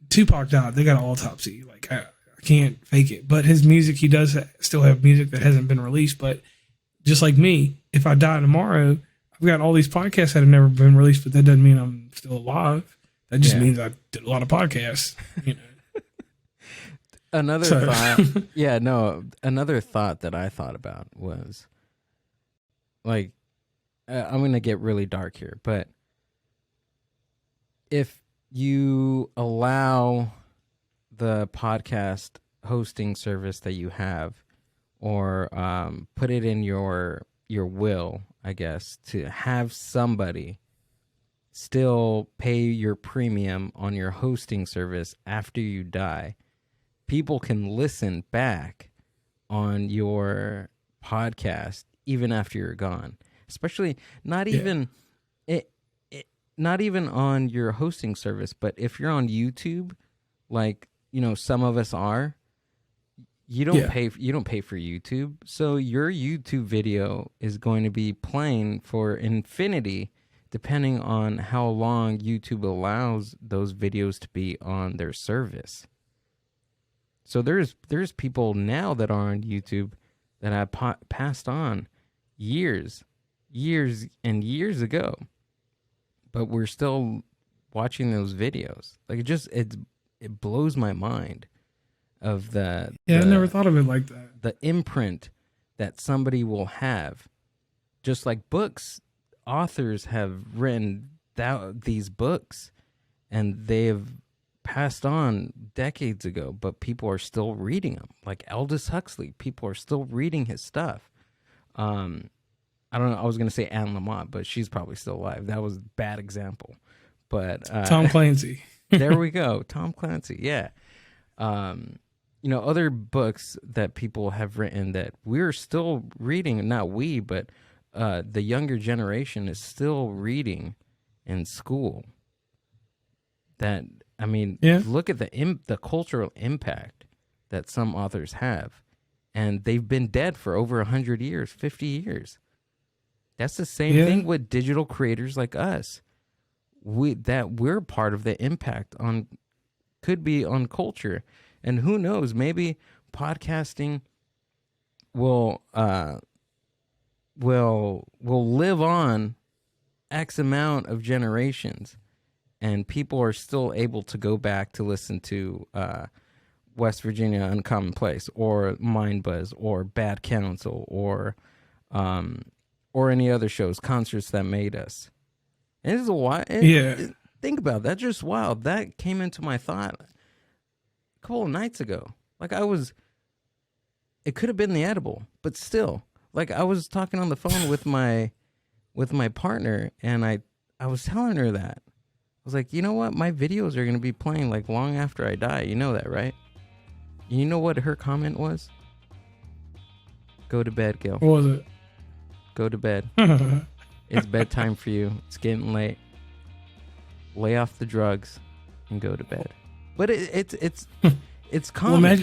Tupac died. They got an autopsy. Like I can't fake it. But his music, he does still have music that hasn't been released. But just like me, if I die tomorrow, I've got all these podcasts that have never been released, but that doesn't mean I'm still alive. That just means I did a lot of podcasts. Another thought that I thought about was like, I'm going to get really dark here, but if you allow the podcast hosting service that you have, or put it in your will, I guess, to have somebody still pay your premium on your hosting service after you die, people can listen back on your podcast even after you're gone. Especially not even on your hosting service, but if you're on YouTube, like some of us are, you don't pay for YouTube, so your YouTube video is going to be playing for infinity, depending on how long YouTube allows those videos to be on their service. So there's people now that are on YouTube that have passed on years and years ago, but we're still watching those videos. Like it blows my mind of I never thought of it like that. The imprint that somebody will have, just like books. Authors have written these books, and they've passed on decades ago, but people are still reading them. Like Aldous Huxley, people are still reading his stuff. I don't know. I was going to say Anne Lamott, but she's probably still alive. That was a bad example. But Tom Clancy. There we go. Tom Clancy. Yeah. Other books that people have written that we're still reading, not we, but the younger generation is still reading in school. That, look at the cultural impact that some authors have. And they've been dead for over 100 years, 50 years. That's the same thing with digital creators like us. We're part of the impact on could be on culture. And who knows, maybe podcasting will live on X amount of generations, and people are still able to go back to listen to West Virginia Uncommon Place or Mindbuzz or Bad Counsel or any other shows, Concerts That Made Us. And it's a wild. Think about it. That's just wild. That came into my thought a couple of nights ago. Like it could have been the edible, but still, like I was talking on the phone with my partner, and I was telling her that. I was like, you know what? My videos are going to be playing like long after I die. You know that, right? You know what her comment was? Go to bed, Gill. What was it? Go to bed. It's bedtime for you. It's getting late. Lay off the drugs and go to bed. But it's common. Well,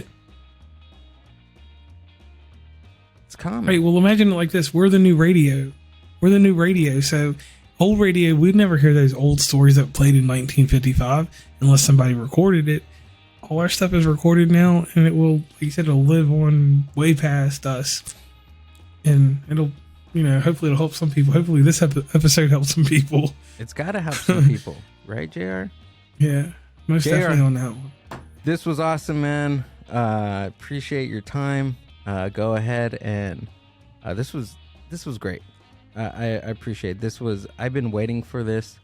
it's common. Right. Well, imagine it like this. We're the new radio. So old radio, we'd never hear those old stories that played in 1955 unless somebody recorded it. All our stuff is recorded now, and it will, like you said, it'll live on way past us. And it'll, hopefully it'll help some people. Hopefully this episode helps some people. It's got to help some people. Right, JR? Yeah, most JR, definitely on that one. This was awesome, man. Appreciate your time. Go ahead and this was great. I appreciate this. I've been waiting for this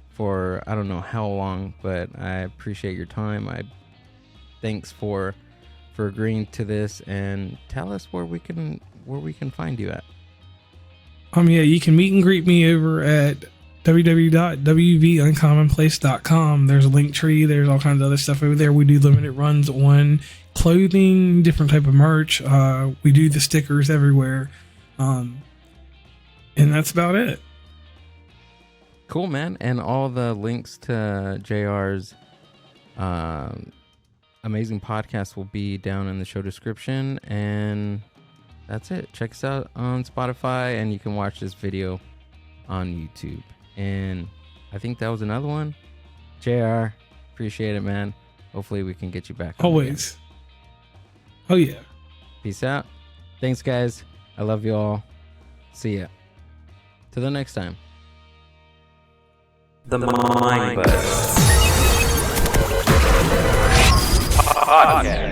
for I don't know how long, but I appreciate your time. Thanks for agreeing to this, and tell us where we can find you at. Yeah, you can meet and greet me over at www.wvuncommonplace.com. There's a link tree. There's all kinds of other stuff over there. We do limited runs on clothing, different type of merch. We do the stickers everywhere. And that's about it. Cool, man. And all the links to JR's amazing podcast will be down in the show description. And that's it. Check us out on Spotify, and you can watch this video on YouTube. And I think that was another one. JR, appreciate it, man. Hopefully we can get you back. Always. Oh, yeah. Peace out. Thanks, guys. I love you all. See ya. Till the next time. The Mindbuzz Podcast.